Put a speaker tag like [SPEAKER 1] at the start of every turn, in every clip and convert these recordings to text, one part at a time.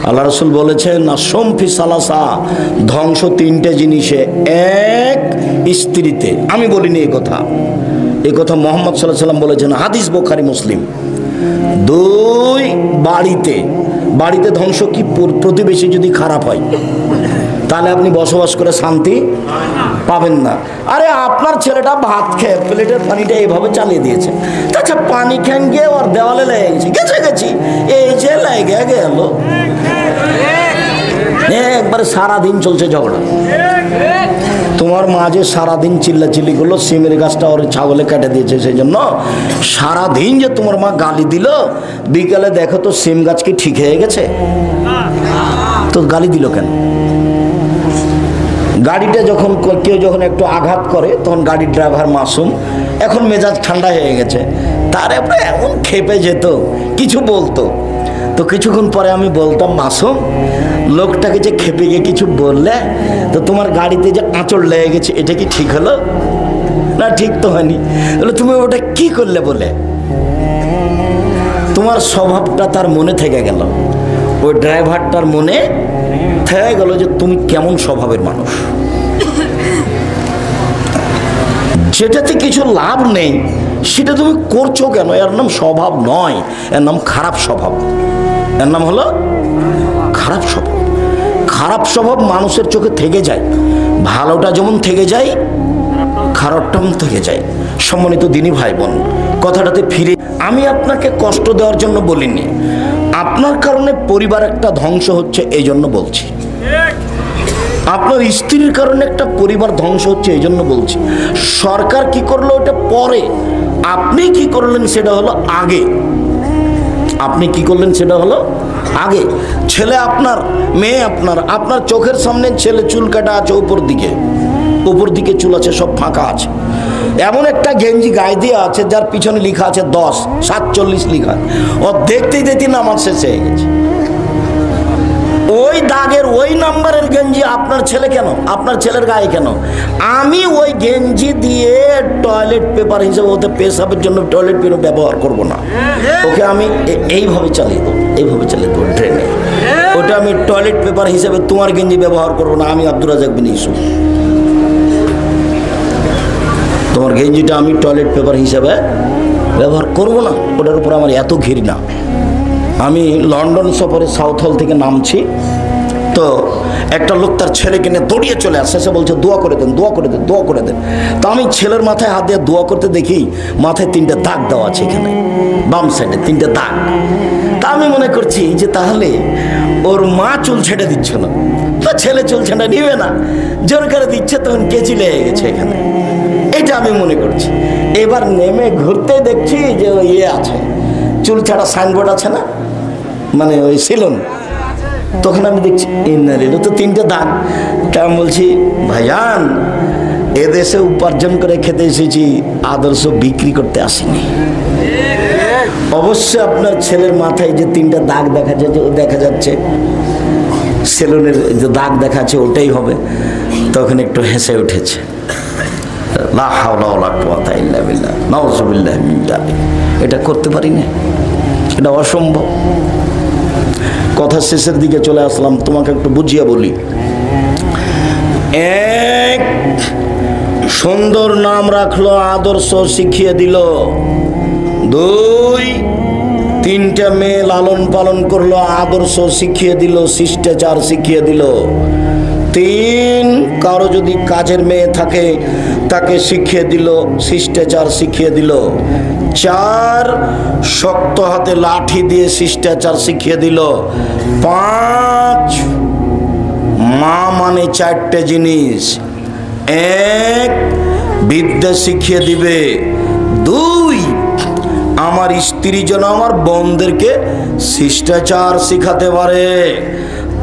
[SPEAKER 1] আল্লাহ রাসূল বলেছেন আসম্ফি সালাসা, ধ্বংস তিনটে জিনিসে, এক স্ত্রীতে। আমি বলিনি এই কথা, এই কথা মুহাম্মদ সাল্লাল্লাহু আলাইহি ওয়াসাল্লাম বলেছেন, হাদিস বুখারী মুসলিম। দুই, বাড়িতে। বাড়িতে ধ্বংস কি? প্রতিবেশী যদি খারাপ হয় তাহলে আপনি বসবাস করে শান্তি পাবেন না। আরে আপনার ছেলেটা ভাত খেয়ে প্লেটের পানিটা এইভাবে চালিয়ে দিয়েছে, আচ্ছা পানি খেন গিয়ে ওর দেওয়ালে লেগে গেছে, গেছি এই যে লেগে গেল, একবারে সারাদিন চলছে ঝগড়া। তোমার মা যে সারাদিন চিল্লাচিল্লি করলো, সিমের গাছটা ওর ছাগলে কেটে দিয়েছে, সেই জন্য সারাদিন যে তোমার মা গালি দিল, বিকালে দেখো তো সিম গাছ কি ঠিক হয়ে গেছে? তো গালি দিল কেন? গাড়িটা যখন কেউ যখন একটু আঘাত করে তখন গাড়ির ড্রাইভার মাসুম, এখন মেজাজ ঠান্ডা হয়ে গেছে, তারপরে এমন খেপে যেত, কিছু বলতো। তো কিছুক্ষণ পরে আমি বলতাম, মাসুম লোকটাকে যে খেপে গিয়ে কিছু বললে, তো তোমার গাড়িতে যে আঁচড় লেগে গেছে এটা কি ঠিক হলো? না ঠিক তো হয়নি। বলে তুমি ওটা কি করলে বলে? তোমার স্বভাবটা তার মনে থেকে গেল, ওই ড্রাইভারটার মনে থেকে গেল যে তুমি কেমন স্বভাবের মানুষ। যেটাতে কিছু লাভ নেই সেটা তুমি করছো কেন? এর নাম স্বভাব নয়, এর নাম খারাপ স্বভাব। এর নাম হলো খারাপ স্বভাব। খারাপ স্বভাব মানুষের চোখে থেকে যায়, ভালোটা যেমন থেকে যায় খারাপটাও থেকে যায়। সম্মানিত দিনী ভাই বোন, কথাটাতে ফিরে, আমি আপনাকে কষ্ট দেওয়ার জন্য বলিনি, আপনার কারণে পরিবার একটা ধ্বংস হচ্ছে এই জন্য বলছি। আপনার স্ত্রীর কারণে একটা পরিবার ধ্বংস হচ্ছে এই জন্য বলছি। সরকার কি করলো ওটা পরে, আপনি কি করলেন সেটা হলো আগে। আপনি কি করলেন সেটা হলো আগে। ছেলে আপনার, মেয়ে আপনার, আপনার চোখের সামনে ছেলে চুল কাটা আছে উপর দিকে চুল আছে, সব ফাঁকা আছে, এমন একটা গেঞ্জি গায়ে দিয়ে আছে যার পিছনে লেখা আছে 10:47 লেখা, ও দেখতেই নামাজ শেষ হয়ে গেছে। ওই দাগের ওই নাম্বারের গেঞ্জি আপনার ছেলে কেন? আপনার ছেলের গায়ে কেন? আমি ওই গেঞ্জি দিয়ে টয়লেট পেপার হিসেবে, ওতে পেশাবের জন্য টয়লেট পেপার ব্যবহার করব না, ওকে আমি এইভাবে চালিয়ে দেবো, এইভাবে চালিয়ে দেবো ট্রেনে, ওটা আমি টয়লেট পেপার হিসেবে তোমার গেঞ্জি ব্যবহার করব না। আমি আব্দুর রাজাক বিন ইউসুফ, তোমার গেঞ্জিটা আমি টয়লেট পেপার হিসেবে ব্যবহার করব না, ওটার উপর আমার এত ঘৃণা। আমি লন্ডন সফরে সাউথ হল থেকে নামছি, তো একটা লোক তার ছেলেকে নিয়ে দৌড়িয়ে চলে আসে, সে বলছে দোয়া করে দেন, দোয়া করে দেন, দোয়া করে দেন। তো আমি ছেলের মাথায় হাত দিয়ে দোয়া করতে দেখি মাথায় 3টে দাগ দেওয়া আছে, এখানে বাম সাইডে 3টে দাগ। তা আমি মনে করছি যে তাহলে ওর মা চুল ছেটে দিচ্ছিল, তো ছেলে চুল ছেঁটে নিবে না, জোর করে দিচ্ছে, তখন কেচি লেগে গেছে এখানে, এটা আমি মনে করছি। এবার নেমে ঘুরতে দেখছি যে ওই আছে চুল ছাড়া সাইনবোর্ড আছে না, মানে ওই সেলুন, তখন আমি দেখছি এটা তো 3টে দাগ। তা আমি বলছি, ভাইজান এদেশে উপার্জন করে খেতে এসেছি, আদর্শ বিক্রি করতে আসিনি। অবশ্যই আপনার ছেলের মাথায় যে 3টে দাগ দেখা যাচ্ছে সেলুনের যে দাগ দেখাচ্ছে ওটাই হবে। তখন একটু হেসে উঠেছে, লা হাওলা ওয়ালা কুওয়াতা ইল্লা বিল্লাহ, নাউযুবিল্লাহি মিন যালিক। এটা করতে পারি না, এটা অসম্ভব। কথা শেষের দিকে চলে আসলাম, তোমাকে একটু বুঝিয়ে বলি। এক, সুন্দর নাম রাখলো, আদর্শ শিখিয়ে দিল। 2, 3টে মেয়ে লালন পালন করলো, আদর্শ শিখিয়ে দিল, শিষ্টাচার শিখিয়ে দিল। 3, কারো যদি কাজের মেয়ে থাকে তাকে শিখিয়ে দিল, শিষ্টাচার শিখিয়ে দিল। 4, শক্ত হাতে লাঠি দিয়ে শিষ্টাচার শিখিয়ে দিল। 5, মা মানে 4টে জিনিস। 1, বিদ্যা শিখিয়ে দিবে। 2, আমার স্ত্রী যেন আমার বোনদেরকে শিষ্টাচার শিখাতে পারে,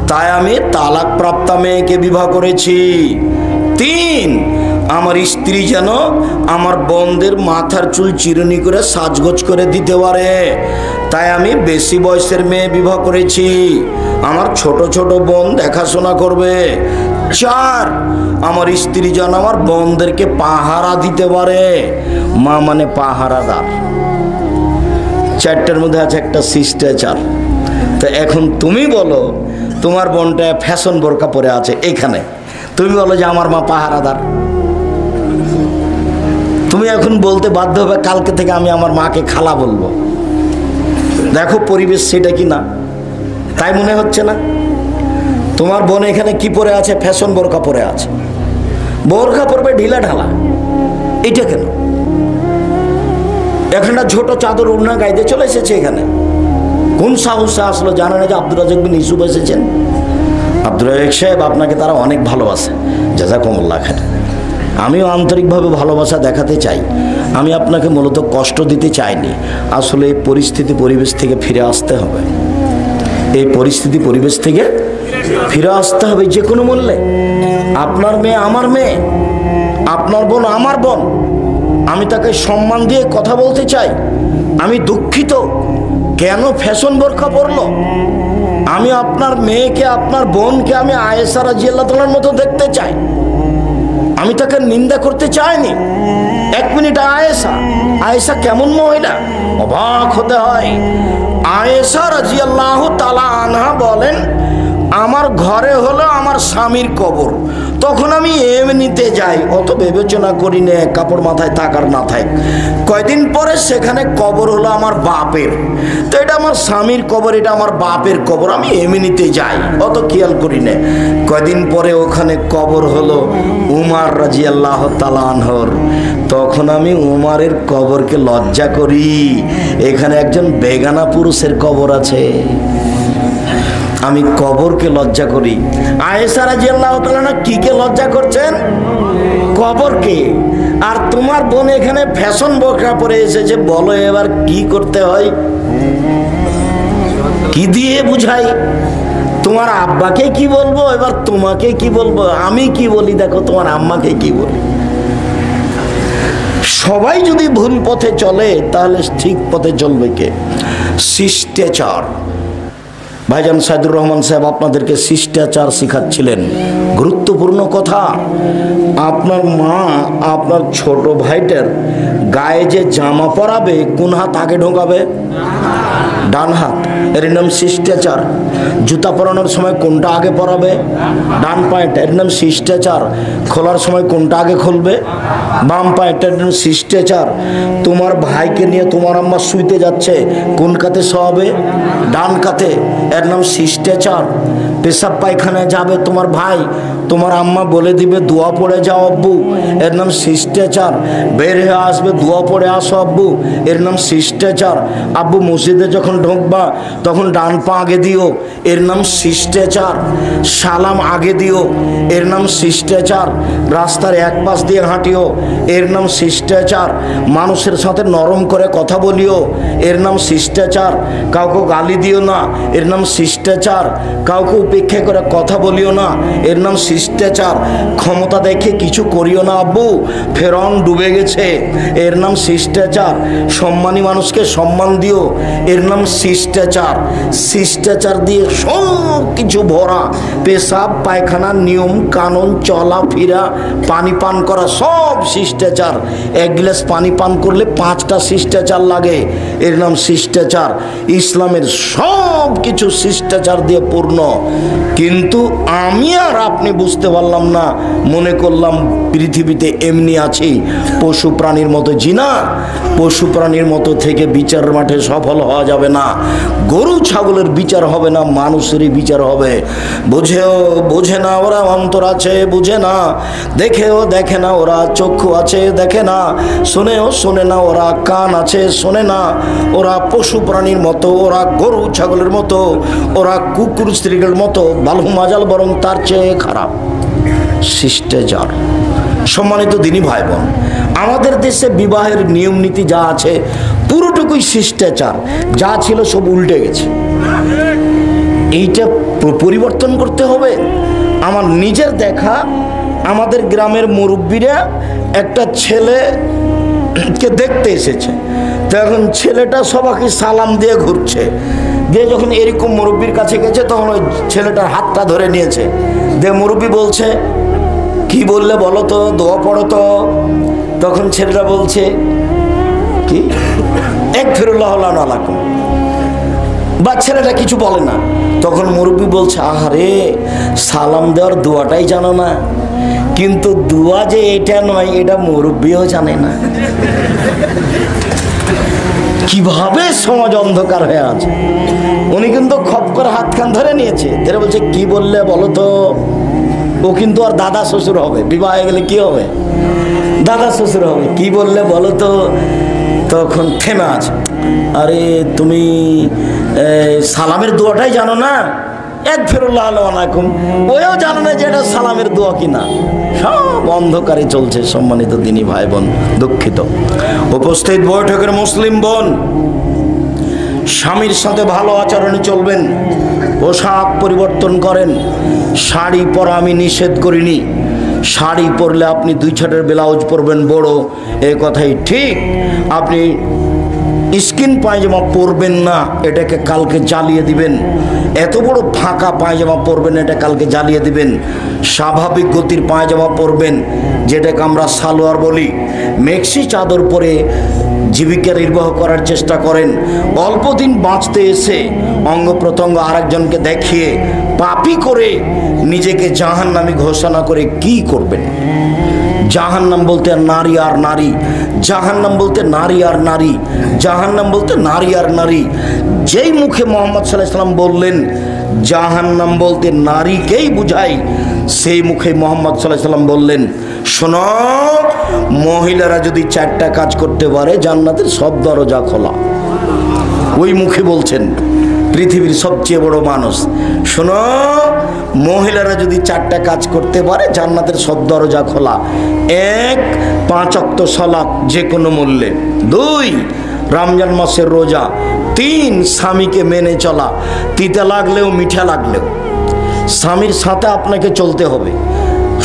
[SPEAKER 1] তাই আমি তালাক প্রাপ্তা মেয়েকে বিবাহ করেছি। 3, আমার স্ত্রী যেন আমার বোনদের মাথার চুল চিরুনি করে সাজগোজ করে দিতে পারে, তাই আমি বেশি বয়সের মেয়ে বিবাহ করেছি, আমার ছোট ছোট বোন দেখাশোনা করবে। 4, আমার স্ত্রী যেন আমার বোনদেরকে পাহারা দিতে পারে, মা মানে পাহারাদার। 4টের মধ্যে আছে একটা শিষ্টাচার। তো এখন তুমি বলো তোমার বোনটা ফ্যাশন বোরকা পরে আছে এখানে, তুমি বলো যে আমার মা পাহারাদার। তুমি এখন বলতে বাধ্য হবে কালকে থেকে আমি আমার মাকে খালা বলবো। দেখো পরিবেশ সেটা কি না, তাই মনে হচ্ছে না? তোমার বোন এখানে কি পরে আছে? ফ্যাশন বোরকা পরে আছে। বোরকা পরবে ঢিলা ঢালা, এটা কেন? একটা ছোট চাদর উড়না গাইতে চলে এসেছে এখানে। কোন সাহসে আসলো? জানে না যে আব্দুর রাজাক বিন ইউসুফ এসেছেন? আব্দুর রাজাক সাহেব আপনাকে তারা অনেক ভালোবাসে, জাযাকুমুল্লাহ খাইর। আমিও আন্তরিকভাবে ভালোবাসা দেখাতে চাই। আমি আপনাকে মূলত কষ্ট দিতে চাইনি। আসলে এই পরিস্থিতি পরিবেশ থেকে ফিরে আসতে হবে। এই পরিস্থিতি পরিবেশ থেকে ফিরে আসতে হবে যে কোনো মূল্যে। আপনার মেয়ে আমার মেয়ে, আপনার বোন আমার বোন। আমি তাকে সম্মান দিয়ে কথা বলতে চাই। আমি দুঃখিত কেন ফ্যাশন বোরকা পরলো। আমি আপনার মেয়েকে, আপনার বোনকে আমি আয়েশা রাদিয়াল্লাহু তাআলার মতো দেখতে চাই। আমি তাকে নিন্দা করতে চাইনি। এক মিনিট, আয়েশা কেমন মহিলা? অবাক হতে হয়। আয়েশা রাদিয়াল্লাহু তাআলা আনহা বলেন, আমার ঘরে হলো আমার স্বামীর কবর, তখন আমি এমনিতে যাই, অত বিবেচনা করি না কাপড় মাথায় থাক আর না থাক। কয়দিন পরে সেখানে কবর হলো আমার বাপের, তো এটা আমার স্বামীর কবর, এটা আমার বাপের কবর, আমি এমনিতে যাই, অত খেয়াল করি না। কয়দিন পরে ওখানে কবর হলো উমর রাদিয়াল্লাহু তাআলা আনহুর, তখন আমি উমরের কবরকে লজ্জা করি। এখানে একজন বেগানা পুরুষের কবর আছে, আমি কবরকে লজ্জা করি। আয়েশা রাদিয়াল্লাহু তাআলা কিকে লজ্জা করছেন? কবরকে। আর তোমার বোন এখানে ফ্যাশন বোরকা পরে এসেছে, বলো এবার কি করতে হয়? কি দিয়ে বুঝাই? তোমার আব্বাকে কি বলবো, এবার তোমাকে কি বলবো? আমি কি বলি দেখো, তোমার আম্মাকে কি বলি? সবাই যদি ভুল পথে চলে তাহলে ঠিক পথে চলবে কে? শিষ্টাচার। ভাইজান সাইদুর রহমান সাহেব আপনাদেরকে শিষ্টাচার শিখাচ্ছিলেন। গুরুত্বপূর্ণ কথা। আপনার মা আপনার ছোট ভাইটার গায়ে যে জামা পরাবে, কোন হাত আগে ঢোকাবে? ডান হাত। এর নাম শিষ্টাচার। জুতা পরানোর সময় কোনটা আগে পরাবে? ডান পায়েটা। এর নাম শিষ্টাচার। খোলার সময় কোনটা আগে খুলবে? বাম পায়েটা। এর নাম শিষ্টাচার। তোমার ভাইকে নিয়ে তোমার আম্মা শুইতে যাচ্ছে, কোন কাতে শোয়াবে? ডান কাতে। এর নাম শিষ্টাচার। পেশাব পায়খানায় যাবে তোমার ভাই, তোমার আম্মা বলে দিবে দোয়া পড়ে যাও আব্বু, এর নাম শিষ্টাচার। বের হয়ে আসবে, দোয়া পড়ে আসো আব্বু, এর নাম শিষ্টাচার। আব্বু মসজিদে যখন ঢুকবা তখন ডান পা আগে দিও, এর নাম শিষ্টাচার। সালাম আগে দিও, এর নাম শিষ্টাচার। রাস্তার এক পাশ দিয়ে হাঁটিও, এর নাম শিষ্টাচার। মানুষের সাথে নরম করে কথা বলিও, এর নাম শিষ্টাচার। কাউকে গালি দিও না, এর নাম শিষ্টাচার। কাউকে উপেক্ষা করে কথা বলিও না, এর নাম শিষ্টাচার। ক্ষমতা দেখে কিছু করিও না আব্বু, ফেরাউন ডুবে গেছে, এর নাম শিষ্টাচার। সম্মানী মানুষকে সম্মান দিও, এর নাম শিষ্টাচার। শিষ্টাচার দিয়ে সব কিছু ভরা, পেশাব পায়খানা, নিয়ম কানুন, চলাফেরা, পানি পান করা, সব শিষ্টাচার। এক গ্লাস পানি পান করলে 5টা শিষ্টাচার লাগে, এর নাম শিষ্টাচার। ইসলামের সব কিছু শিষ্টাচার দিয়ে পূর্ণ। কিন্তু আমি আর আপনি বুঝতে পারলাম না, মনে করলাম পৃথিবীতে এমনি আছি পশু প্রাণীর মতো। জি না, পশু প্রাণীর মতো থেকে বিচার মাঠে সফল হওয়া যাবে না। গরু ছাগলের বিচার হবে না, মানুষেরই বিচার হবে। বুঝেও বোঝে না ওরা, অন্তর আছে বুঝে না, দেখেও দেখে না ওরা, চক্ষু আছে দেখে না, শোনেও শোনে না ওরা, কান আছে শোনে না। ওরা পশু প্রাণীর মতো, ওরা গরু ছাগলের মতো, ওরা কুকুর স্ত্রীর মতো, বালু মাজাল বরং তার চেয়ে খারাপ। শিষ্টাচার। সম্মানিত দিনী ভাই বোন, আমাদের দেশে বিবাহের নিয়ম নীতি যা আছে পুরোটুকুই শিষ্টাচার। যা ছিল সব উল্টে গেছে, এইটা পরিবর্তন করতে হবে। আমার নিজের দেখা, আমাদের গ্রামের মুরব্বীরা একটা ছেলেকে দেখতে এসেছে, তখন ছেলেটা সবাইকে সালাম দিয়ে ঘুরছে, দিয়ে যখন এরকম মুরব্বীর কাছে গেছে তখন ওই ছেলেটার হাতটা ধরে নিয়েছে, দিয়ে মুরব্বী বলছে কি বললে বলো তো, দোয়া পড়ো তো। তখন ছেলেটা বলছে কি একফিরুল্লাহ লাকুম, বা ছেলেটা কিছু বলে না, তখন মুরব্বী বলছে, আহারে সালাম দেওয়ার দোয়াটাই জানো না? কিন্তু দোয়া যে এটা নয় এটা মুরব্বীও জানে না। কিভাবে সমাজ অন্ধকার হয়ে আছে। উনি কিন্তু খপ করে হাতখান ধরে নিয়েছে, ধরে বলছে কি বললে বলো তো? ও কিন্তু আর দাদা শ্বশুর হবে, বিবাহ হয়ে গেলে কি হবে? দাদা শ্বশুর হবে। কি বললে বলো তো? তখন থেমে আছে। আরে তুমি সালামের দোয়াটাই জানো না? এক ফিরুল্লাহ আলাইকুম ওও জানো না যে এটা সালামের দোয়া কিনা। সব অন্ধকারে চলছে। সম্মানিত দিনী ভাই বোন, দুঃখিত। উপস্থিত বৈঠকের মুসলিম বোন, স্বামীর সাথে ভালো আচরণে চলবেন, পোশাক পরিবর্তন করেন। শাড়ি পরা আমি নিষেধ করিনি। শাড়ি পরলে আপনি 2 ছাটের ব্লাউজ পরবেন বড়, এ কথাই ঠিক। আপনি স্কিন পায়জামা পরবেন না, এটাকে কালকে জ্বালিয়ে দিবেন। এত বড় ফাঁকা পায়জামা পরবেন, এটা কালকে জ্বালিয়ে দিবেন। স্বাভাবিক গতির পায়জামা পরবেন, যেটাকে আমরা সালোয়ার বলি। মেক্সি চাদর পরে জীবিকা নির্বাহ করার চেষ্টা করেন। অল্প দিন বাঁচতে এসে অঙ্গ প্রত্যঙ্গ আরেকজনকে দেখিয়ে পাপী করে নিজেকে জাহান্নামী ঘোষণা করে কি করবেন? জাহান্নাম বলতে নারী আর নারী, জাহান্নাম বলতে নারী আর নারী, জাহান্নাম বলতে নারী আর নারী। যেই মুখে মোহাম্মদ সাল্লাল্লাহু আলাইহি ওয়াসাল্লাম বললেন জাহান্নাম বলতে নারীকেই বুঝায়, সেই মুখে মোহাম্মদ সাল্লাল্লাহু আলাইহি ওয়াসাল্লাম বললেন, শোনো, মহিলারা যদি 4টা কাজ করতে পারে জান্নাতের সব দরজা খোলা। ওই মুখে বলছেন পৃথিবীর সবচেয়ে বড় মানুষ। শোনো, মহিলারা যদি 4টা কাজ করতে পারে জান্নাতের সব দরজা খোলা। 1, 5 ওয়াক্ত সালাত যে কোনো মূল্যে। 2, রমজান মাসের রোজা। 3, স্বামীকে মেনে চলা, তিতা লাগলেও মিঠা লাগলেও। স্বামীর সাথে আপনাকে চলতে হবে।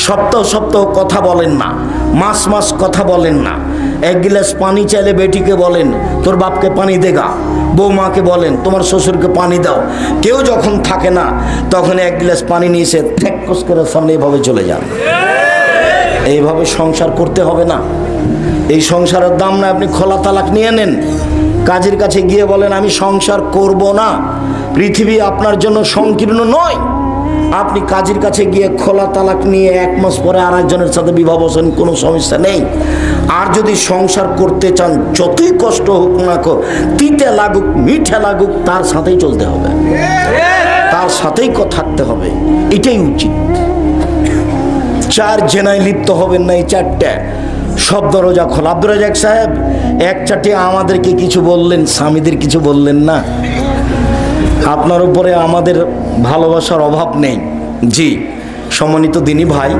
[SPEAKER 1] সপ্তাহ সপ্তাহ কথা বলেন না, মাস মাস কথা বলেন না। 1 গ্লাস পানি চাইলে বেটিকে বলেন তোর বাপকে পানি দেগা, বৌমাকে বলেন তোমার শ্বশুরকে পানি দাও। কেউ যখন থাকে না তখন 1 গ্লাস পানি নিয়ে এসে ঠেকস করে সামনে এভাবে চলে যান। এইভাবে সংসার করতে হবে না। এই সংসারের দাম না, আপনি খোলা তালাক নিয়ে নেন। কাজের কাছে গিয়ে বলেন আমি সংসার করব না। পৃথিবী আপনার জন্য সংকীর্ণ নয়। আপনি কাজের কাছে গিয়ে খোলা তালাক নিয়ে 1 মাস পরে আরেকজনের সাথে বিবাহ বসেন, কোনো সমস্যা নেই। আর যদি সংসার করতে চান, যতই কষ্ট হোক না, তিতে লাগুক মিঠা লাগুক, তার সাথেই চলতে হবে, তার সাথেই থাকতে হবে। এটাই উচিত। 4 জেনায় লিপ্ত হবেন না, এই 4টা সব দরজা খোলা। আব্দুর রাজ্জাক সাহেব 1-4টি আমাদেরকে কিছু বললেন, স্বামীদের কিছু বললেন না। আপনার উপরে আমাদের ভালোবাসার অভাব নেই। জি, সম্মানিত দিনী ভাই,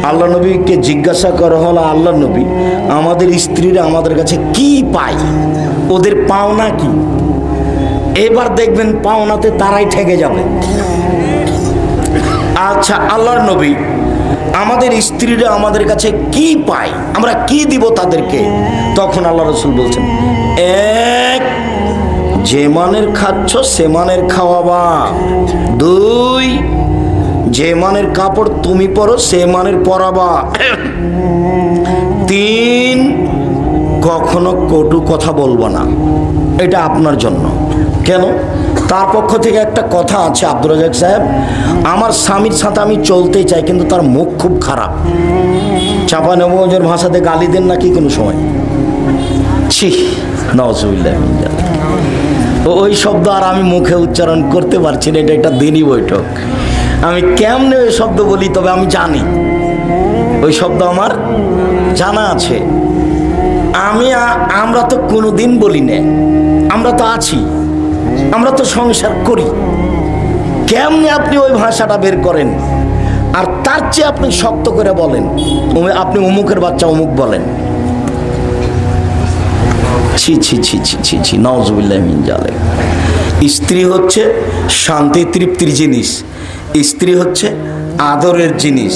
[SPEAKER 1] আল্লাহ নবীকে জিজ্ঞাসা করা হলো, আল্লাহ নবী আমাদের স্ত্রীরা আমাদের কাছে কি পায়, ওদের পাওনা কি? এবার দেখবেন পাওনাতে তারাই ঠেকে যাবে। আচ্ছা আল্লাহর নবী, আমাদের স্ত্রীরা আমাদের কাছে কি পায়, আমরা কি দিব তাদেরকে? তখন আল্লাহ রাসূল বলছেন, 1, যে মানের খাচ্ছ সে মানের খাওয়াবা। 2, যে মানের কাপড় তুমি পরো সে মানের পরাবা। 3, কখনো কটু কথা বলবো না। এটা আপনার জন্য। কেন? তার পক্ষ থেকে একটা কথা আছে, আব্দুর রাজ্জাক সাহেব, আমার স্বামীর সাথে আমি চলতে চাই কিন্তু তার মুখ খুব খারাপ। চাঁপানবাবগঞ্জের ভাষাতে গালি দেন নাকি কোনো সময়? ছি, নাউজুবিল্লাহ। ওই শব্দ আর আমি মুখে উচ্চারণ করতে পারছি না। এটা একটা দিনই বৈঠক। আমি কেমনে ওই শব্দ বলি, তবে আমি জানি ওই শব্দ আমার জানা আছে। আমরা তো কোনো দিন বলি না, আমরা তো আছি, আমরা তো সংসার করি। কেমনে আপনি ওই ভাষাটা বের করেন? আর তার চেয়ে আপনি শক্ত করে বলেন আপনি অমুকের বাচ্চা অমুক বলেন। ছি ছি ছি ছি ছি ছি, নাউজুবিল্লাহ মিন জালিক। স্ত্রী হচ্ছে শান্তি তৃপ্তির জিনিস। স্ত্রী হচ্ছে আদরের জিনিস,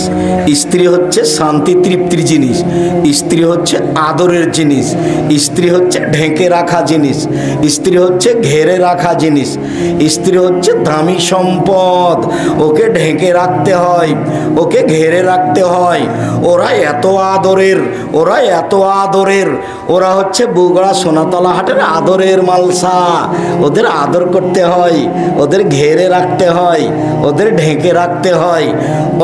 [SPEAKER 1] স্ত্রী হচ্ছে শান্তি তৃপ্তির জিনিস, স্ত্রী হচ্ছে আদরের জিনিস, স্ত্রী হচ্ছে ঢেকে রাখা জিনিস, স্ত্রী হচ্ছে ঘেরে রাখা জিনিস, স্ত্রী হচ্ছে দামি সম্পদ। ওকে ঢেকে রাখতে হয়, ওকে ঘেরে রাখতে হয়। ওরা এত আদরের, ওরা এত আদরের, ওরা হচ্ছে বগুড়া সোনাতলা হাটের আদরের মালসা। ওদের আদর করতে হয়, ওদের ঘেরে রাখতে হয়, ওদের ঢেকে রাখতে হয়।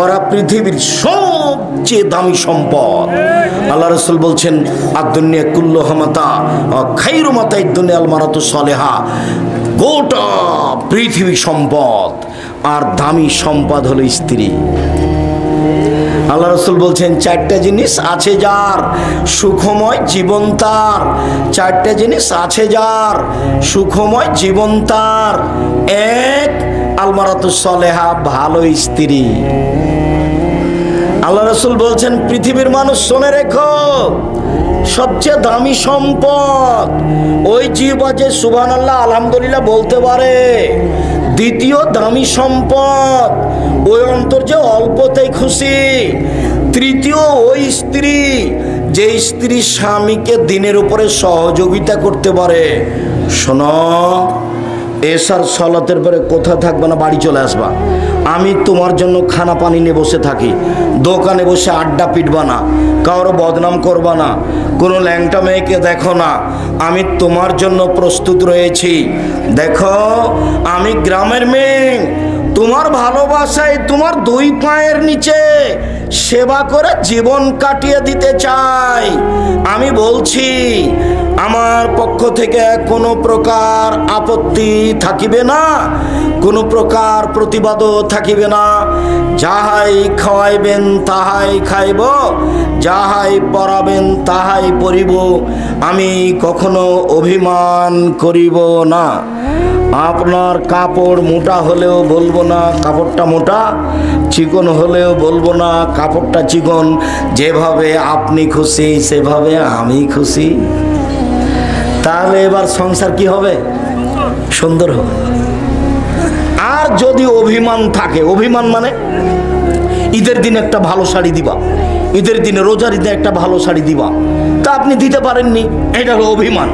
[SPEAKER 1] ওরা পৃথিবীর সবচেয়ে দামি সম্পদ। আল্লাহ রাসূল বলছেন আদ-দুনিয়া কুল্লুহা মাতা ওয়া খায়রু মাতা'id দুনিয়া আল মারাতু সালেহা। গোটা পৃথিবী সম্পদ, আর দামি সম্পদ হলো স্ত্রী। আল্লাহ রাসূল বলছেন চারটা জিনিস আছে যার, সুখময় জীবন তার। চারটা জিনিস আছে যার, সুখময় জীবন তার। এক, আল মারাতুস সালেহা, ভালো স্ত্রী। আল্লাহ রাসূল বলছেন পৃথিবীর মানুষ শুনে রেখো, সবচেয়ে দামি সম্পদ ওই জীব যে সুবহানাল্লাহ আলহামদুলিল্লাহ বলতে পারে। দ্বিতীয় দামি সম্পদ ওই অন্তর যে অল্পতেই খুশি। তৃতীয় ওই স্ত্রী যে স্ত্রী স্বামীকে দিনের উপরে সহযোগিতা করতে পারে। শোনো, এশার সালাতের পরে কোথাও থাকবে না, বাড়ি চলে আসবা। আমি তোমার জন্য খানা পানি নিয়ে বসে থাকি, দোকানে বসে আড্ডা পিটবা না, কারো বদনাম করবা না, কোনো ল্যাংটা মেয়েকে দেখো না। আমি তোমার জন্য প্রস্তুত রয়েছি। দেখো, আমি গ্রামের মেয়ে, তোমার ভালোবাসায় তোমার দুই পায়ের নিচে সেবা করে জীবন কাটিয়ে দিতে চাই। আমি বলছি আমার পক্ষ থেকে কোনো প্রকার আপত্তি থাকিবে না, কোনো প্রকার প্রতিবাদও থাকিবে না। যাহাই খাওয়াইবেন তাহাই খাইব, যাহাই পরাবেন তাহাই পরিব। আমি কখনো অভিমান করিব না। আপনার কাপড় মোটা হলেও বলবো না কাপড়টা মোটা, চিকন হলেও বলবো না কাপড়টা চিকন। যেভাবে আপনি খুশি সেভাবে আমি খুশি। তাহলে এবার সংসার কি হবে? সুন্দর হবে। আর যদি অভিমান থাকে, অভিমান মানে ঈদের দিনে একটা ভালো শাড়ি দিবা, ঈদের দিনে রোজার ঈদে একটা ভালো শাড়ি দিবা, তা আপনি দিতে পারেননি, এটা হলো অভিমান।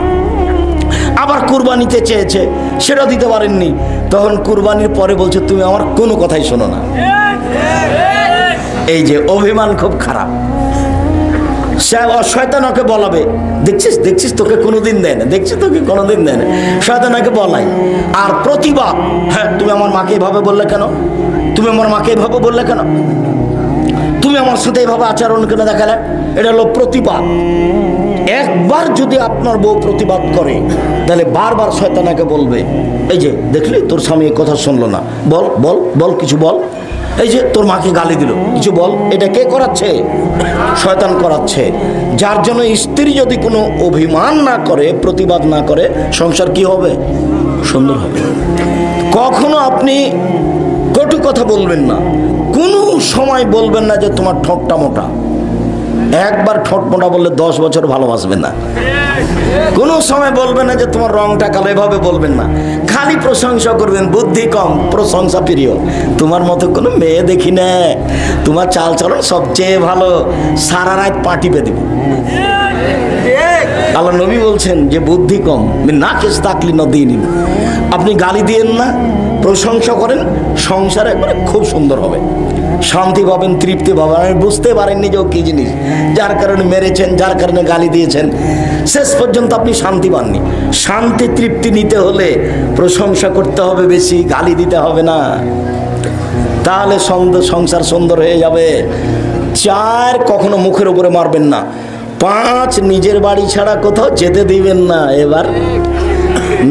[SPEAKER 1] আবার কুরবানিতে চেয়েছে, সেটা দিতে পারেননি, তখন কুরবানির পরে বলছে তুমি আমার কোনো কথাই শোনো না। এই যে অভিমান খুব খারাপ। শয়তানকে বলাবে, দেখছিস দেখছিস তোকে কোনোদিন দেয় না, দেখছিস তোকে কোনোদিন দেয় না, শয়তানকে বলাই। আর প্রতিবাদ, হ্যাঁ তুমি আমার মাকে এভাবে বললে কেন, তুমি আমার মাকে এভাবে বললে কেন, তুমি আমার সাথে এভাবে আচরণ কেন দেখালে, এটা হলো প্রতিবাদ। একবার যদি আপনার বউ প্রতিবাদ করে, তাহলে বারবার শয়তানকে বলবে, এই যে দেখলি তোর স্বামী এই কথা শুনলো না, বল বল বল কিছু বল, এই যে তোর মাকে গালি দিল, কিছু বল। এটা কে করাচ্ছে? শয়তান করাচ্ছে। যার জন্য স্ত্রী যদি কোনো অভিমান না করে, প্রতিবাদ না করে, সংসার কি হবে? সুন্দর হবে। কখনো আপনি কটু কথা বলবেন না, কোনো সময় বলবেন না যে তোমার ঠোঁটটা মোটা। একবার ঠোঁট মোটা বললে 10 বছর ভালোবাসবেন না। কোনো সময় বলবেন না যে তোমার রংটা কালো, এভাবে বলবেন না। খালি প্রশংসা করবেন, বুদ্ধি কম, প্রশংসা প্রিয়। তোমার মতো কোনো মেয়ে দেখি না, তোমার চাল চলন সবচেয়ে ভালো, সারা রাত পা টিপে দেব। আল্লাহ নবী বলছেন যে বুদ্ধি কম, না কেস তাকলি নদীন। আপনি গালি দিয়েন না, প্রশংসা করেন, সংসার একবারে খুব সুন্দর হবে, শান্তি পাবেন, তৃপ্তি পাবেন। আমি বুঝতে পারেননি যে ও কী জিনিস, যার কারণে মেরেছেন, যার কারণে গালি দিয়েছেন, শেষ পর্যন্ত আপনি শান্তি পাননি। শান্তি তৃপ্তি নিতে হলে প্রশংসা করতে হবে বেশি, গালি দিতে হবে না, তাহলে সংসার সুন্দর হয়ে যাবে। 4, কখনো মুখের উপরে মারবেন না। 5, নিজের বাড়ি ছাড়া কোথাও যেতে দিবেন না। এবার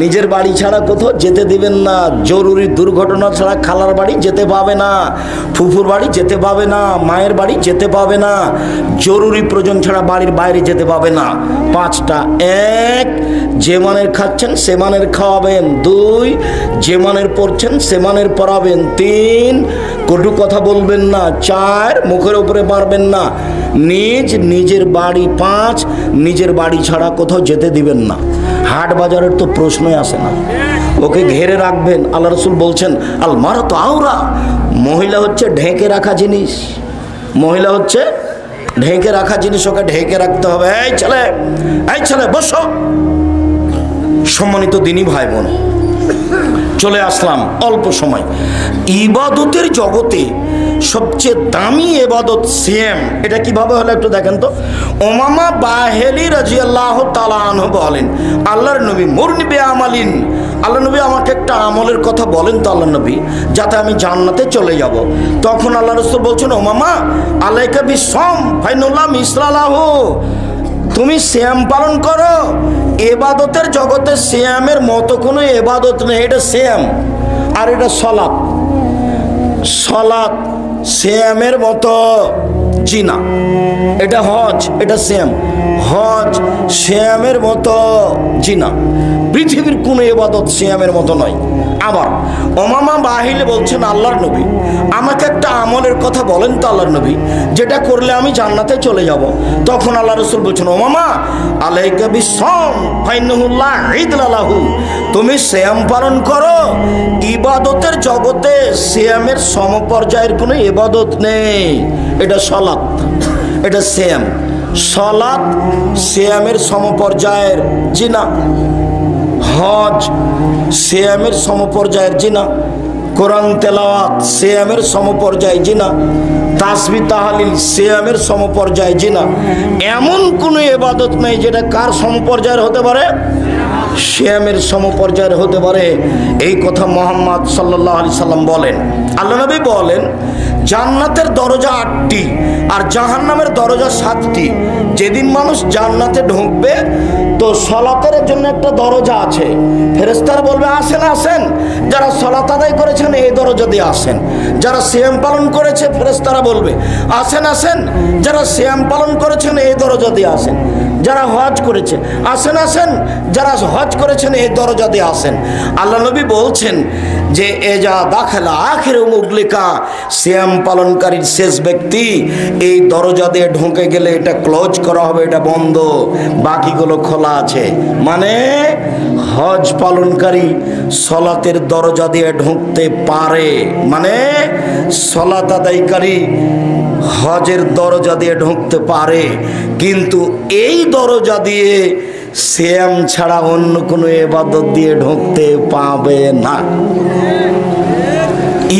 [SPEAKER 1] নিজের বাড়ি ছাড়া কোথাও যেতে দিবেন না। জরুরি দুর্ঘটনা ছাড়া খালার বাড়ি যেতে পাবে না, ফুফুর বাড়ি যেতে পাবে না, মায়ের বাড়ি যেতে পাবে না, জরুরি প্রয়োজন ছাড়া বাড়ির বাইরে যেতে পাবে না। 5টা, 1, যে মানের খাচ্ছেন সে মানের খাওয়াবেন। 2, যে মানের পড়ছেন সে মানের পড়াবেন। 3, কটু কথা বলবেন না। 4, মুখের উপরে মারবেন না। নিজের বাড়ি। 5, নিজের বাড়ি ছাড়া কোথাও যেতে দিবেন না। হাট বাজারের তো প্রশ্নই আসে না। ওকে ঘেরে রাখবেন। আল্লাহ রসুল বলছেন আল মারাতু আওরা, মহিলা হচ্ছে ঢেকে রাখা জিনিস, মহিলা হচ্ছে ঢেকে রাখা জিনিস, ওকে ঢেকে রাখতে হবে। এই ছেলে বসো। সম্মানিত দিনী ভাই বোন, চলে আসলাম অল্প সময়। ইবাদতের জগতে সবচেয়ে দামি ইবাদত সিয়াম। এটা কিভাবে হলো একটু দেখেন তো। উমামা বাহিলি রাদিয়াল্লাহু তাআলা আনহু বলেন, আল্লাহর নবী মুরনি বে আমালিন, আল্লাহ নবী আমাকে একটা আমলের কথা বলেন তো আল্লাহ নবী, যাতে আমি জান্নাতে চলে যাব। তখন আল্লাহ রাসূল বলছেন, উমামা আলাইকা বিসম ফাইনুল্লাহ মিসলালাহু, তুমি সিয়াম পালন করো। ইবাদতের জগতে সিয়ামের মতো কোনো ইবাদত নেই। এটা সিয়াম আর এটা সালাত। সালাত সিয়ামের মতো জিনা, এটা হজ, এটা সিয়াম। হজ সিয়ামের মতো জিনা। পৃথিবীর কোনো ইবাদত সিয়ামের মতো নয়। আবার উমামা বাহিলে বলছেন, আল্লাহর নবী আমাকে একটা আমলের কথা বলেন তো আল্লাহর নবী, যেটা করলে আমি জান্নাতে চলে যাব। তখন আল্লাহ রাসূল বলছেন, উমামা আলাইকা বিসম ফাইন্নাহুল্লাহ ঈদলাহু, তুমি সিয়াম পালন করো। ইবাদতের জগতে সিয়ামের সমপর্যায়ের কোনো ইবাদত নেই। এটা সালাত, এটা সিয়াম। সালাত সিয়ামের সমপর্যায়ের জিনা, হজ সিয়ামের সমপর্যায়ের জিনা, কোরআন তেলাওয়াত সিয়ামের সমপর্যায় জিনা, তাসবিহ তাহলিল সিয়ামের সমপর্যায় জিনা। এমন কোনো ইবাদত নেই যেটা কার সমপর্যায়ের হতে পারে? সিয়ামের সমপর্যায়ের হতে পারে। এই কথা মুহাম্মদ সাল্লাল্লাহু আলাইহি সাল্লাম বলেন। আল্লাহ নবী বলেন, জান্নাতের দরজা 8টি আর জাহান্নামের দরজা 7টি। যেদিন মানুষ জান্নাতে ঢুকবে তো সালাতের জন্য একটা দরজা আছে। ফেরেশতারা বলবে আসেন আসেন, যারা সালাত আদায় করেছেন এই দরজা দিয়ে আসেন। যারা সিয়াম পালন করেছে ফেরেশতারা বলবে আসেন আসেন, যারা সিয়াম পালন করেছেন এই দরজা দিয়ে আসেন। যারা হজ করেছে আসেন আসেন, যারা হজ করেছেন এই দরজা দিয়ে আসেন। আল্লাহ নবী বলছেন যে এজা দাখালা আখির মুগলিকা, সিয়াম পালনকারীর শেষ ব্যক্তি এই দরজা দিয়ে ঢুকে গেলে এটা ক্লোজ করা হবে, এটা বন্ধ, বাকিগুলো খোলা আছে। মানে হজ পালনকারী সালাতের দরজা দিয়ে ঢুকতে পারে, মানে সালাত আদায়কারী হজের দরজা দিয়ে ঢুকতে পারে, কিন্তু এই দরজা দিয়ে সিয়াম ছাড়া অন্য কোনো ইবাদত দিয়ে ঢুকতে পাবে না।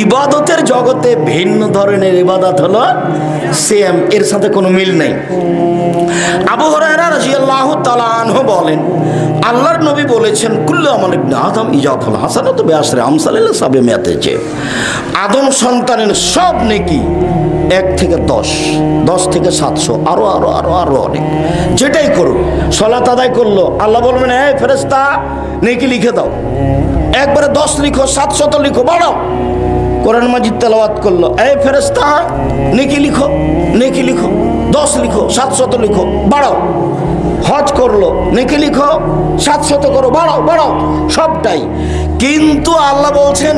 [SPEAKER 1] ইবাদতের জগতে ভিন্ন ধরনের ইবাদত হলো সিয়াম, এর সাথে কোনো মিল নেই। আবু হুরায়রা রাদিয়াল্লাহু তাআলা আনহু বলেন, আল্লাহর নবী বলেছেন, কুল্লু আমাল ইবনে আদম ইজাফুল হাসানাতু বিআশরি আমসালিল সাবিমিয়াতিহি, আদম সন্তানের সব নেকি 1 থেকে 10, 10 থেকে 700, আরো আরো আরো আরো অনেক। যেটাই করুক, সালাত আদায় করলো, আল্লাহ বলবেন এই ফেরেশতা নেকি লিখে দাও, একবারে 10 লিখো, 700 লিখো, বাড়াও। কোরআন মাজিদ তেলাওয়াত করলো, এই ফেরেশতা নেকি লিখো, নেকি লিখো, 10 লিখো, 700 লিখো, বাড়াও। হজ করলো, নেকি লিখো, 700 করো, বাড়াও বাড়াও, সবটাই। কিন্তু আল্লাহ বলছেন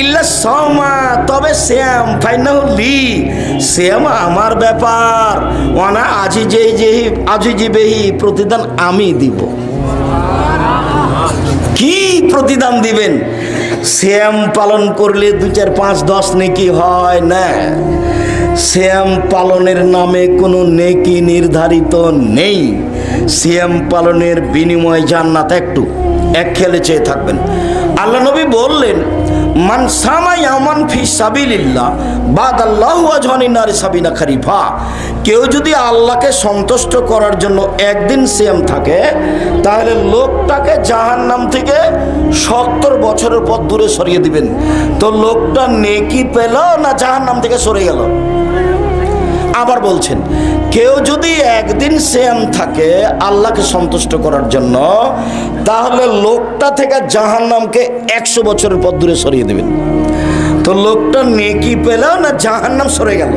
[SPEAKER 1] ইল্লা সাওমা, তবে সিয়াম ফাইনাহু লি, সিয়াম আমার ব্যাপার, ওয়ানা আজিজিবেহি, প্রতিদান আমি দিব। কি প্রতিদান দিবেন? সিয়াম পালন করলে 2, 4, 5, 10 নেকি হয় না। সিয়াম পালনের নামে কোনো নেকি নির্ধারিত নেই। সিয়াম পালনের বিনিময় জান্নাত একটু, এক খেলে চেয়ে থাকবেন। আল্লাহ নবী বললেন, মান সামা ইয়ামান ফি সাবিলিল্লাহ বাদাল্লাহু আজহানিন নারি সাবিনা খারিফা, কেউ যদি আল্লাহকে সন্তুষ্ট করার জন্য একদিন সিয়াম থাকে, তাহলে লোকটাকে জাহান্নাম থেকে 70 বছরের পর দূরে সরিয়ে দিবেন। তো লোকটা নেকি পেল না জাহান্নাম থেকে সরে গেল? আবার বলছেন, কেউ যদি একদিন সিয়াম থাকে আল্লাহকে সন্তুষ্ট করার জন্য, তাহলে লোকটা থেকে জাহান্নামকে 100 বছরের পর দূরে সরিয়ে দেবেন। তো লোকটা নেকি পেল না জাহান্নাম সরে গেল?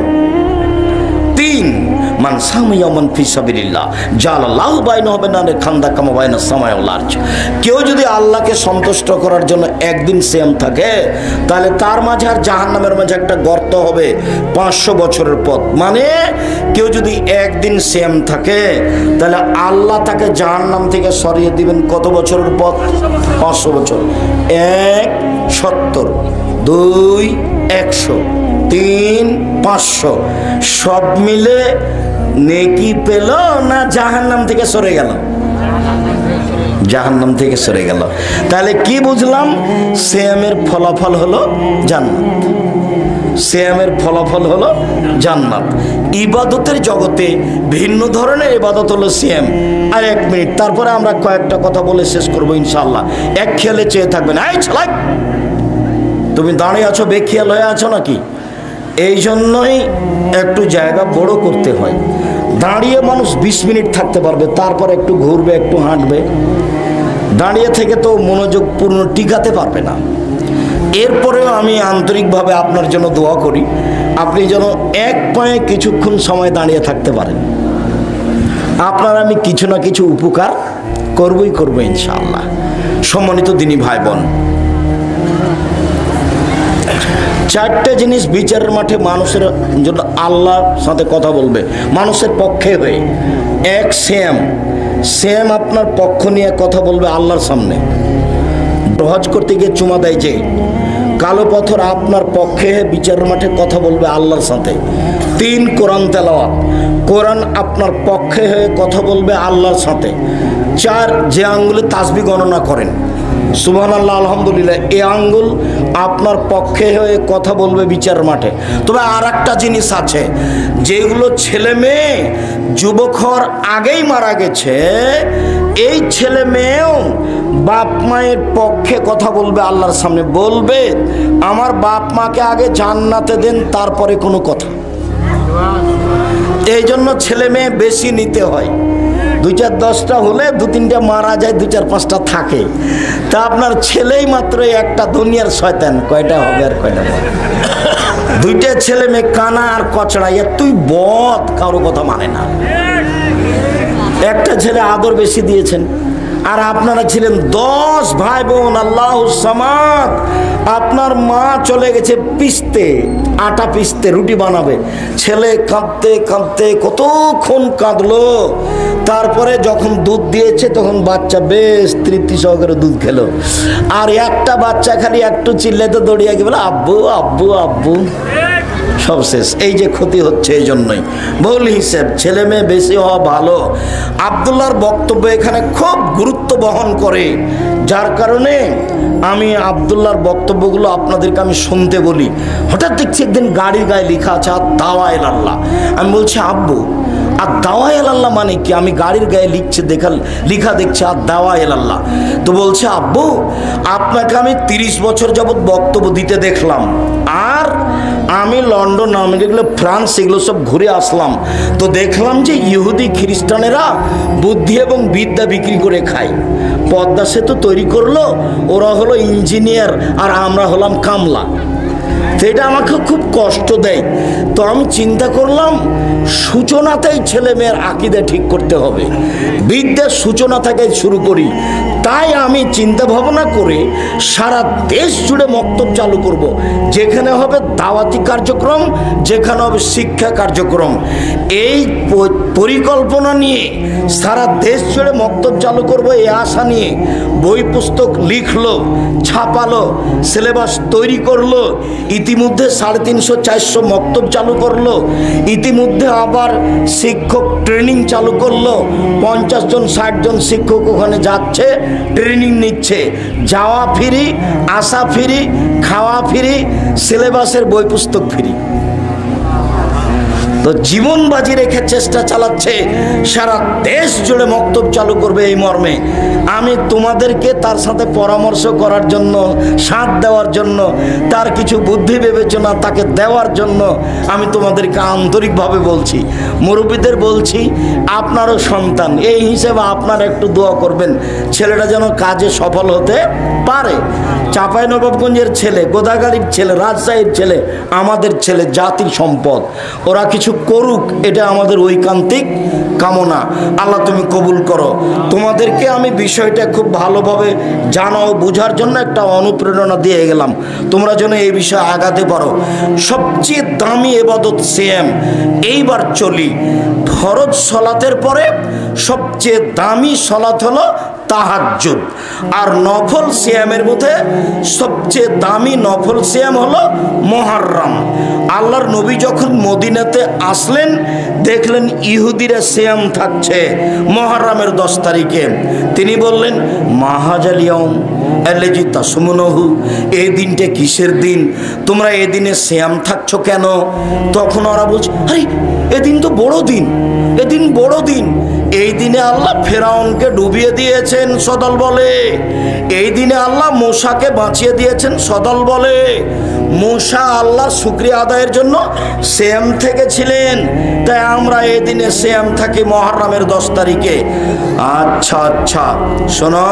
[SPEAKER 1] 3, মান সামা ইয়াওমান ফি সাবিলিল্লাহ জালাল্লাহু বাইনাহু ওয়া বাইনাল খান্দা কামা বাইনাস সামাই ওয়াল আরজ। কেউ যদি আল্লাহকে সন্তুষ্ট করার জন্য একদিন সিয়াম থাকে, তাহলে তার মাঝে আর জাহান্নামের মাঝে একটা গর্ত হবে 500 বছরের পথ। মানে কেউ যদি একদিন সিয়াম থাকে, তাহলে আল্লাহ তাকে জাহান্নাম থেকে সরিয়ে দিবেন কত বছরের পথ? 500 বছর। 1 70, 2 100, 3 500, সব মিলে নেকি পেল না জাহান্নাম থেকে সরে গেল? জাহান্নাম থেকে সরে গেল। তাহলে কি বুঝলাম? সিয়ামের ফলাফল হলো জান্নাত। সিয়ামের ফলাফল হলো জান্নাত। ইবাদতের জগতে ভিন্ন ধরনের ইবাদত হলো সিয়াম। আর 1 মিনিট, তারপরে আমরা কয়েকটা কথা বলে শেষ করবো ইনশাআল্লাহ। এক খেয়ালে চেয়ে থাকবেন। এই ছেলে, তুমি দাঁড়িয়ে আছো, বেখিয়াল হয়ে আছো নাকি? এই জন্যই একটু জায়গা বড় করতে হয়। দাঁড়িয়ে মানুষ 20 মিনিট থাকতে পারবে, তারপর একটু ঘুরবে, একটু হাঁটবে। দাঁড়িয়ে থেকে তো মনোযোগ পূর্ণ টিকাতে পারবে না। এরপরেও আমি আন্তরিকভাবে আপনার জন্য দোয়া করি, আপনি যেন এক পায়ে কিছুক্ষণ সময় দাঁড়িয়ে থাকতে পারেন। আপনার আমি কিছু না কিছু উপকার করবই করবো ইনশাআল্লাহ। সম্মানিত দিনী ভাই বোন, 4টে জিনিস বিচারের মাঠে মানুষের জন্য আল্লাহর সাথে কথা বলবে, মানুষের পক্ষে হয়ে। 1 সিয়াম। সিয়াম আপনার পক্ষ নিয়ে কথা বলবে আল্লাহর সামনে। হজ করতে গিয়ে চুমা দেয় যে কালো পাথর আপনার পক্ষে বিচারের মাঠে কথা বলবে আল্লাহর সাথে। 3 কোরআন তেলাওয়াত। কোরআন আপনার পক্ষে হয়ে কথা বলবে আল্লাহর সাথে। 4 যে আঙ্গুলে তাসবিহ গণনা করেন, সুবহানাল্লাহ আলহামদুলিল্লাহ, এই আঙ্গুল আপনার পক্ষে হয়ে কথা বলবে বিচারের মাঠে। তবে আর একটা জিনিস আছে, যেগুলো ছেলে মেয়ে যুবক হওয়ার আগেই মারা গেছে, এই ছেলে মেয়েও বাপ মায়ের পক্ষে কথা বলবে আল্লাহর সামনে। বলবে আমার বাপ মাকে আগে জান্নাতে দেন, তারপরে কোনো কথা। এই জন্য ছেলে মেয়ে বেশি নিতে হয়। 2-4-10টা হলে 2-3টা মারা যায়, 2-4-5টা থাকে। তা আপনার ছেলেই মাত্র একটা, দুনিয়ার শয়তান কয়টা হবে আর কয়টা হবে? 2টা ছেলে মেয়ে কানা আর কচড়া, তুই বদ, কারো কথা মানে না। একটা ছেলে আদর বেশি দিয়েছেন, আর আপনারা ছিলেন 10 ভাই বোন। আল্লাহুস সামাদ। আপনার মা চলে গেছে পিষতে, আটা পিষতে, রুটি বানাবে। ছেলে কাঁদতে কাঁদতে কতক্ষণ কাঁদলো। তারপরে যখন দুধ দিয়েছে, তখন বাচ্চা বেশ তৃপ্তি সহকারে দুধ খেলো। আর একটা বাচ্চা খালি একটু চিল্লাতে দৌড়িয়ে গিয়ে বলে আব্বু আব্বু আব্বু, সব শেষ। এই যে ক্ষতি হচ্ছে, এই জন্যই ভুল হিসেব। ছেলে মেয়ে বেশি হওয়া ভালো। আব্দুল্লাহর বক্তব্য এখানে খুব গুরুত্ব বহন করে, যার কারণে আমি আব্দুল্লাহর বক্তব্যগুলো আপনাদেরকে আমি শুনতে বলি। হঠাৎ দেখছি একদিন গাড়ির গায়ে লেখা আছে আর দাওয়া ইলাল্লাহ। আমি বলছি আব্বু, আর দাওয়া ইলাল্লাহ মানে কি? আমি গাড়ির গায়ে লিখা দেখছি আর দাওয়া ইলাল্লাহ। তো বলছে আব্বু, আপনাকে আমি 30 বছর যাবৎ বক্তব্য দিতে দেখলাম, আর আমি লন্ডন, আমেরিকা, ফ্রান্স এগুলো সব ঘুরে আসলাম। তো দেখলাম যে ইহুদি খ্রিস্টানেরা বুদ্ধি এবং বিদ্যা বিক্রি করে খায়। পদ্মা সেতু তৈরি করলো, ওরা হলো ইঞ্জিনিয়ার আর আমরা হলাম কামলা। তো এটা আমাকে খুব কষ্ট দেয়। তো আমি চিন্তা করলাম, সূচনাতেই ছেলে মেয়ের আকীদা ঠিক করতে হবে, বিদ্যার সূচনা থেকে শুরু করি। তাই আমি চিন্তা ভাবনা করে সারা দেশ জুড়ে মক্তব চালু করব, যেখানে হবে দাওয়াতি কার্যক্রম, যেখানে হবে শিক্ষা কার্যক্রম। এই পরিকল্পনা নিয়ে সারা দেশ জুড়ে মক্তব চালু করব, এই আশা নিয়ে বই পুস্তক লিখলো, ছাপালো, সিলেবাস তৈরি করলো। ইতিমধ্যে 350-400 মক্তব চালু করলো। ইতিমধ্যে আবার শিক্ষক ট্রেনিং চালু করলো। 50 জন 60 জন শিক্ষক ওখানে যাচ্ছে, ট্রেনিং নিচ্ছে। যাওয়া ফ্রি, আসা ফ্রি, খাওয়া ফ্রি, সিলেবাসের বই পুস্তক ফ্রি। তো জীবন বাজি রেখে চেষ্টা চালাচ্ছে সারা দেশ জুড়ে মক্তব চালু করবে এই মর্মে। আমি তোমাদেরকে তার সাথে পরামর্শ করার জন্য, সাথ দেওয়ার জন্য, তার কিছু বুদ্ধি বিবেচনা তাকে দেওয়ার জন্য আমি তোমাদেরকে আন্তরিকভাবে বলছি। মুরব্বীদের বলছি, আপনারও সন্তান, এই হিসেবে আপনারা একটু দোয়া করবেন ছেলেটা যেন কাজে সফল হতে পারে। চাঁপাইনবাবগঞ্জের ছেলে, গোদাগাড়ির ছেলে, রাজশাহীর ছেলে, আমাদের ছেলে, জাতির সম্পদ। ওরা কিছু কিছু করুক, এটা আমাদের ঐকান্তিক কামনা। আল্লাহ তুমি কবুল করো। তোমাদেরকে আমি বিষয়টা খুব ভালোভাবে জানো বোঝার জন্য একটা অনুপ্রেরণা দিয়ে গেলাম, তোমরা যেন এই বিষয়ে আগাতে পারো। সবচেয়ে দামি ইবাদত সিয়াম। এইবার চলি, ফরজ সালাতের পরে সবচেয়ে দামি সালাত হলো তাহাজ্জুদ, আর নফল সিয়ামের মধ্যে সবচেয়ে দামি নফল সিয়াম হলো মুহররম। আল্লাহর নবী যখন মদিনাতে আসলেন দেখলেন ইহুদিরা সিয়াম থাকছে মুহররমের 10 তারিখে। তিনি বললেন মাহাজাল ইয়াউম আল্লাযী তাসুমুনহু, এই দিনটা কিসের দিন, তোমরা এই দিনে সিয়াম থাকছো কেন? তখন ওরা বলছে আরে এদিন তো বড় দিন, এদিন বড় দিন। এই দিনে আল্লাহ ফেরাউনকে ডুবিয়ে দিয়েছেন সদল বলে, এই দিনে আল্লাহ মূসাকে বাঁচিয়ে দিয়েছেন সদল বলে। মূসা আল্লাহর শুকরিয়া আদায়ের জন্য সিয়াম থেকেছিলেন, তাই আমরা এই দিনে সিয়াম থাকি মুহররমের 10 তারিখে। আচ্ছা আচ্ছা শোনো,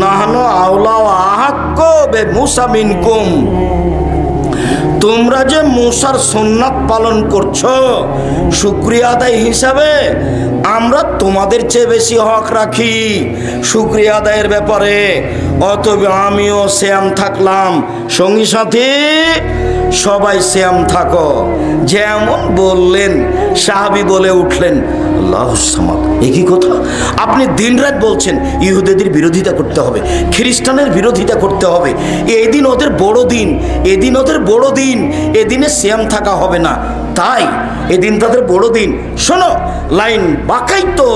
[SPEAKER 1] নাহনু আওলা ওয়া আহাক্কু বিমূসা মিনকুম, তোমরা যে মূসার সুন্নাত পালন করছো শুকরিয়া আদায় হিসাবে, আমরা তোমাদের চেয়ে বেশি হক রাখি শুকরিয়া আদায়ের ব্যাপারে। অতএব আমিও সিয়াম থাকলাম, সঙ্গী সাথী সবাই সিয়াম থাকো। যেমন বললেন সাহাবী বলে উঠলেন আল্লাহুস সামাদ। একই কথা আপনি দিনরাত বলছেন ইহুদিদের বিরোধিতা করতে হবে, খ্রিস্টানের বিরোধিতা করতে হবে, এই দিন ওদের বড় দিন, এদিন ওদের বড় দিন, এদিনে সিয়াম থাকা হবে না, তাই এদিন তাদের বড় দিন। শোনো লাইন বাকাই তো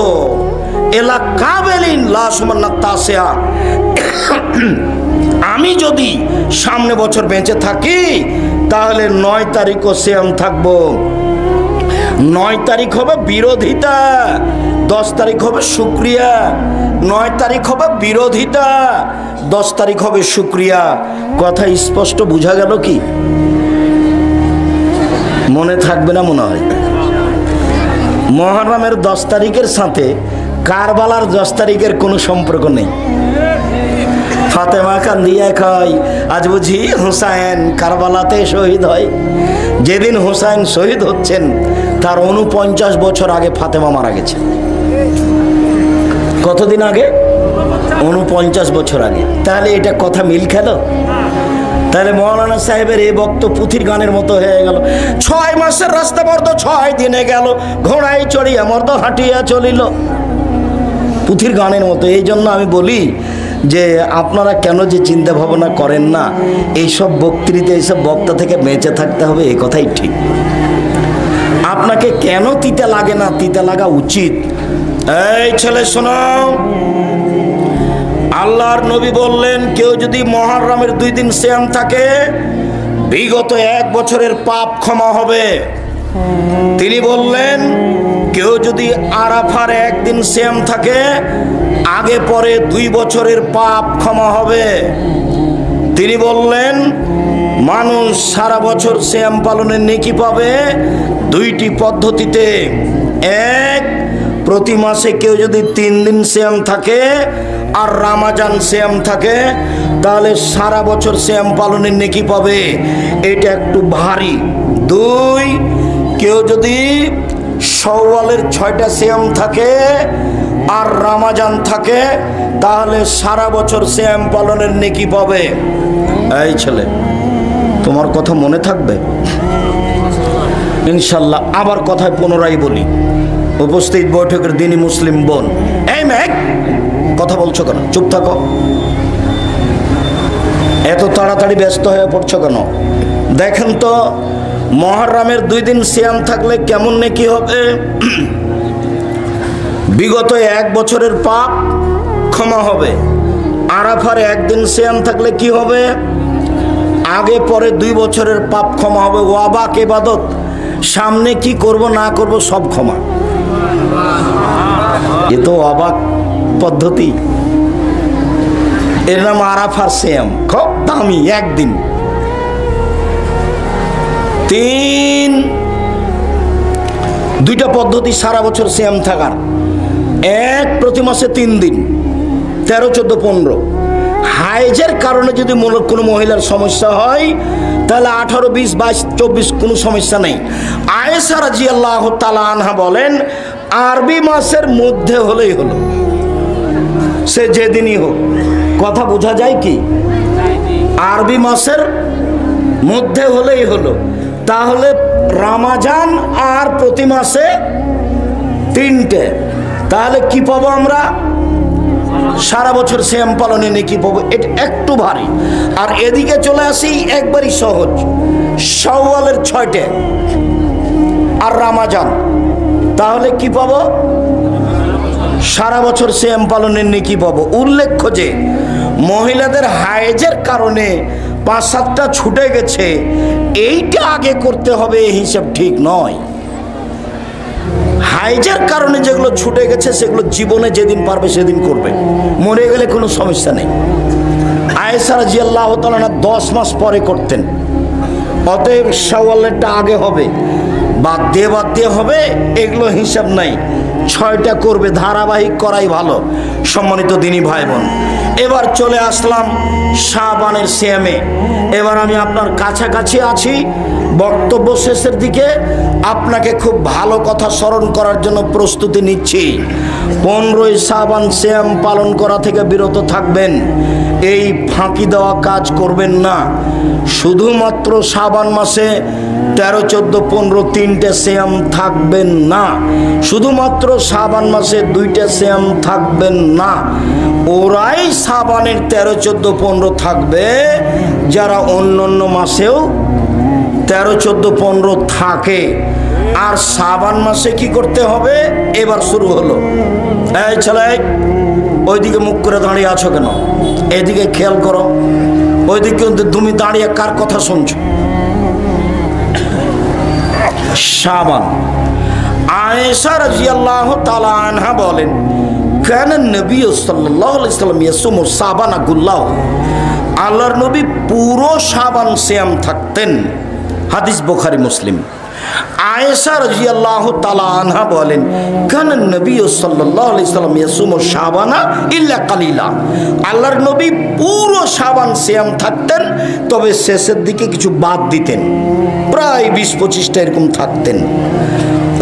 [SPEAKER 1] এলা কাবেলিন লা সুমান্না তাসিয়া, আমি যদি সামনে বছর বেঁচে থাকি তাহলে 9 তারিখও সিয়াম থাকবো। 9 তারিখ হবে বিরোধিতা, 10 তারিখ হবে শুকরিয়া। 9 তারিখ হবে বিরোধিতা, 10 তারিখ হবে শুকরিয়া। কথা স্পষ্ট বোঝা গেল কি? মনে থাকবে না মনে হয়? মুহররমের 10 তারিখের সাথে কারবালার 10 তারিখের কোনো সম্পর্ক নেই। ফাতেমা কান্দিয়া কয় আজ বুঝি হুসাইন কারবালাতে শহীদ হয়। যেদিন হুসাইন শহীদ হচ্ছেন তার 49 বছর আগে ফাতেমা মারা গেছে। কতদিন আগে? 49 বছর আগে। তাহলে এটা কথা মিল খেল? তাহলে মৌলানা সাহেবের এই বক্তব্য পুথির গানের মতো হয়ে গেল। 6 মাসের রাস্তা মর্দ 6 দিনে গেল, ঘোড়ায় চড়িয়া মর্দ হাঁটিয়া চলিল, পুথির গানের মতো। এই জন্য আমি বলি যে আপনারা কেন যে চিন্তা ভাবনা করেন না, এইসব বক্তৃতা এইসব বক্তা থেকে বেঁচে থাকতে হবে, এই কথাই ঠিক। আপনাকে কেন তিতা লাগে না, তিতা লাগা উচিত। এই ছেলে শোনো, আল্লাহর নবী বললেন কেউ যদি মুহররমের 2 দিন সিয়াম থাকে বিগত 1 বছরের পাপ ক্ষমা হবে। তিনি বললেন কেউ যদি আরাফার 1 দিন সিয়াম থাকে আগে পরে 2 বছরের পাপ ক্ষমা হবে। তিনি বললেন মানুষ সারা বছর সিয়াম পালনের নেকি পাবে 2টি পদ্ধতিতে। এক, প্রতি মাসে কেউ যদি 3 দিন সিয়াম থাকে আর রমজান সিয়াম থাকে তাহলে সারা বছর সিয়াম পালনের নেকি পাবে, এটা একটু ভারী। 2, কেউ যদি শাওয়ালের 6টা সিয়াম থাকে আর রমজান থাকে তাহলে সারা বছর সিয়াম পালনের নেকি পাবে। এই ছেলে তোমার কথা মনে থাকবে ইনশাল্লাহ। আবার কথায় পুনরায় বলি, উপস্থিত বৈঠকের দিনই মুসলিম বোন, এই মেঘ কথা বলছো কেন? চুপ থাকো, এত তাড়াতাড়ি ব্যস্ত হয়ে পড়ছো কেন? দেখেন তো মুহররমের 2 দিন সিয়াম থাকলে কেমন নেকি হবে। বিগত 1 বছরের পাপ ক্ষমা হবে। আরাফার 1 দিন সিয়াম থাকলে কি হবে? আগে পরে 2 বছরের পাপ ক্ষমা হবে। ওয়াবাক ইবাদত, সামনে কি করব না করব সব ক্ষমা। এ তো অবাক পদ্ধতি। এর নাম আরাফার সিয়াম, খুব দামি 1 দিন। 3, 2টা পদ্ধতি সারা বছর সিয়াম থাকার। 1, প্রতি মাসে 3 দিন, 13, 14, 15। হাইজের কারণে যদি কোনো মহিলার সমস্যা হয় তাহলে 18, 20, 22, 24 কোনো সমস্যা নেই। আয়েশা রাদিয়াল্লাহু তাআলা আনহা বলেন, আরবি মাসের মধ্যে হলেই হলো, সে যেদিনই হোক। কথা বোঝা যায় কি? আরবি মাসের মধ্যে হলেই হলো। তাহলে রমজান আর প্রতি মাসে 3টে, তাহলে কি পাবো আমরা? সারা বছর সিয়াম পালনে নেকি পাবো। এটা একটু ভারী। আর এদিকে চলে আসি একবারই সহজ, শাওয়ালের 6টে আর রমজান, তাহলে কি পাবো? সারা বছর সিয়াম পালনের নেকি পাবো। উল্লেখ্য যে মহিলাদের হায়েজের কারণে 5-7টা ছুটে গেছে, এইটা আগে করতে হবে, এই হিসাব ঠিক নয়। হাইজের কারণে যেগুলো ছুটে গেছে সেগুলো জীবনে যেদিন পারবে সেদিন করবে, মরে গেলে কোনো সমস্যা নেই। আয়েশা রাদিয়াল্লাহু তাআলা 10 মাস পরে করতেন, অতএব শাওয়ালেরটা আগে হবে, বাদ দিয়ে হবে, এগুলো হিসাব নাই। 6টা করবে, ধারাবাহিক করাই ভালো। সম্মানিত দিনী ভাই বোন, এবার চলে আসলাম শাবানের সিয়ামে। এবার আমি আপনার কাছাকাছি আছি, বক্তব্য শেষের দিকে। আপনাকে খুব ভালো কথা স্মরণ করার জন্য প্রস্তুতি নিচ্ছি। 15ই শাবান সিয়াম পালন করা থেকে বিরত থাকবেন, এই ফাঁকি দেওয়া কাজ করবেন না। শুধুমাত্র শাবান মাসে 13, 14, 15 3টে সিয়াম থাকবেন না। শুধুমাত্র শাবান মাসে 2টে সিয়াম থাকবেন না। ওরাই শাবানের 13, 14, 15 থাকবে যারা অন্য মাসেও 13, 14, 15 থাকে। আর শাবান মাসে কি করতে হবে? এবার শুরু হলো। এই ছেলে, ওইদিকে মুখ করে দাঁড়িয়ে আছো কেন? এদিকে খেয়াল করো। ওইদিকে তুমি দাঁড়িয়ে কার কথা শুনছো? শাবান। আয়েশা রাদিয়াল্লাহু তাআলা আনহা বলেন, কানা নবী সাল্লাল্লাহু আলাইহি ওয়াসাল্লাম ইয়াসুমু শাবানা কুল্লাহু, আল্লাহর নবী পুরো শাবান সিয়াম থাকতেন। হাদিস বুখারী মুসলিম। আয়েশা রাদিয়াল্লাহু তাআলা আনহা বলেন, কানা নবী সাল্লাল্লাহু আলাইহি ওয়াসাল্লাম ইয়াসুমু শাবানা ইল্লা কালিলা, আল্লাহর নবী পুরো শাবান সিয়াম থাকতেন, তবে শেষের দিকে কিছু বাদ দিতেন, প্রায় 20-25টা এরকম থাকতেন।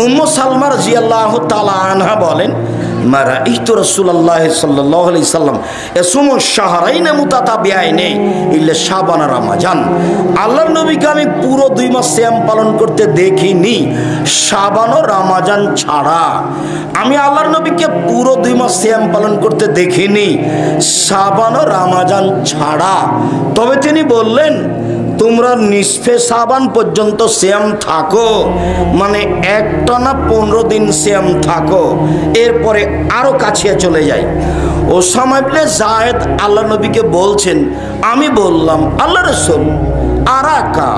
[SPEAKER 1] উম্মু সালমা রাদিয়াল্লাহু তাআলা আনহা বলেন, মা রাআইতু রাসূলুল্লাহ সাল্লাল্লাহু আলাইহি সাল্লাম ইয়াসুমু শাহরাইন মুতাতাবিআইন ইল্লা শাবান আর রমজান, আল্লাহর নবীকে আমি পুরো 2 মাস সিয়াম পালন করতে দেখিনি, শাবান ও রমজান ছাড়া। আমি আল্লাহর নবীকে পুরো 2 মাস সিয়াম পালন করতে দেখিনি, শাবান ও রমজান ছাড়া। তবে তিনি বললেন, তোমরা নিসফে শাবান পর্যন্ত সিয়াম থাকো, মানে একটানা 15 দিন সিয়াম থাকো, এরপরে আরো কাছে চলে যায়। ওসামা ইবনে যায়েদ আল্লাহ নবীকে বলছেন, আমি বললাম, আল্লাহ রাসূল, আরাকা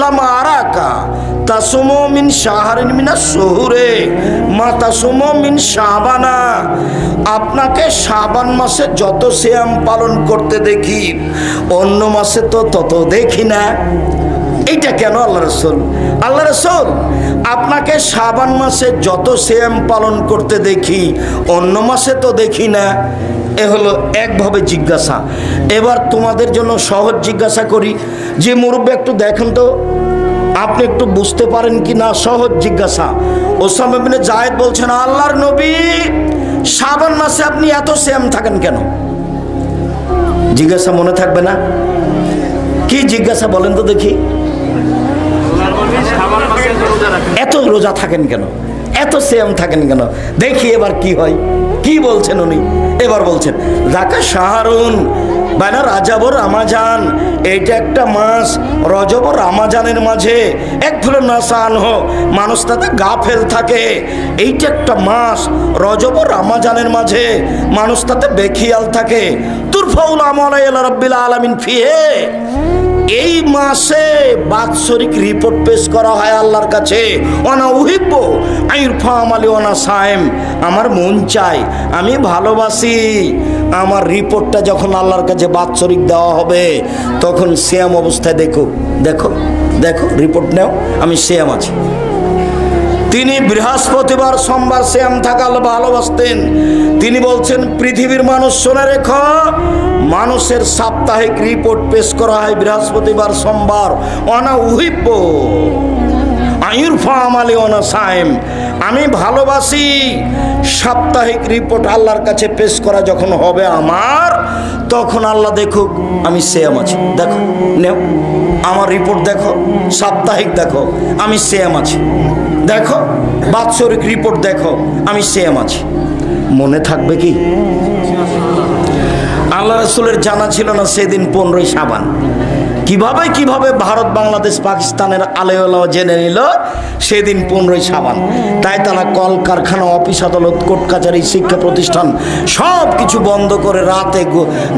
[SPEAKER 1] লামা আরাকা তাসুমু মিন শাহরিন মিনাস শুহুরে মা তাসুমু মিন শাবানা, আপনাকে শাবান মাসে যত সিয়াম পালন করতে দেখি অন্য মাসে তো তত দেখি না। এইটা কেন আল্লাহ রাসূল? আল্লাহ রাসূল, আপনাকে শাবান মাসে যত সিয়াম পালন করতে দেখি অন্য মাসে তো দেখি না। এ হলো একভাবে জিজ্ঞাসা। এবার তোমাদের জন্য সহজ জিজ্ঞাসা করি, যে মুরব্বী একটু দেখেন তো আপনি একটু বুঝতে পারেন কি না, সহজ জিজ্ঞাসা। ওসামা ইবনে যায়েদ বলছেন, আল্লাহর নবী শাবান মাসে আপনি এত সিয়াম থাকেন কেন? জিজ্ঞাসা মনে থাকবে না? কি জিজ্ঞাসা বলেন তো দেখি? এত রোজা থাকেন কেন, এত সিয়াম থাকেন কেন? দেখি এবার কি হয়, কি বলছেন উনি। এবার বলছেন, যাকা শাহরুন বাইনা রাজাব ও রমজান, এইটা একটা মাস, রজব ও রমজানের মাঝে এক ধরনের নাসান হো, মানুষ তাতে গাফেল থাকে। এইটা একটা মাস, রজব ও রমজানের মাঝে মানুষ তাতে বেখিয়াল থাকে। তুরফাউল আমাল ইলা রাব্বিল আলামিন ফিহে, এই মাসে বাৎসরিক রিপোর্ট পেশ করা হয় আল্লাহর কাছে। ওয়ানা উহিব্ব আইরফা আমালি ওয়ানা সায়েম, আমার মন চায়, আমি ভালোবাসি আমার রিপোর্টটা যখন আল্লাহর কাছে বাৎসরিক দেওয়া হবে তখন সিয়াম অবস্থায় দেখো দেখো দেখো রিপোর্ট নাও, আমি সিয়াম আছি। তিনি বৃহস্পতিবার সোমবার শ্যাম থাকাল ভালোবাসতেন। তিনি বলছেন, পৃথিবীর মানুষ শুনে রেখো, মানুষের সাপ্তাহিক রিপোর্ট পেশ করা হয় বৃহস্পতিবার সোমবার। অনা উহিব্য আয়ুরফা আমালি অনা সাইম, আমি ভালোবাসি সাপ্তাহিক রিপোর্ট আল্লাহর কাছে পেশ করা যখন হবে আমার, তখন আল্লাহ দেখুক আমি শ্যাম আছি। দেখো নেও আমার রিপোর্ট দেখো, সাপ্তাহিক দেখো আমি শ্যাম আছি, দেখো বাৎসরিক রিপোর্ট দেখো আমি শ্যাম আছি। মনে থাকবে কি? আল্লাহ রাসূলের জানা ছিল না সেদিন 15ই শাবান। কিভাবে ভারত বাংলাদেশ পাকিস্তানের আলেওয়ালা জেনে নিল সেদিন 15ই শাবান। তাই তারা কল কারখানা, অফিস আদালত, কোর্ট কাছারি, শিক্ষা প্রতিষ্ঠান সব কিছু বন্ধ করে রাতে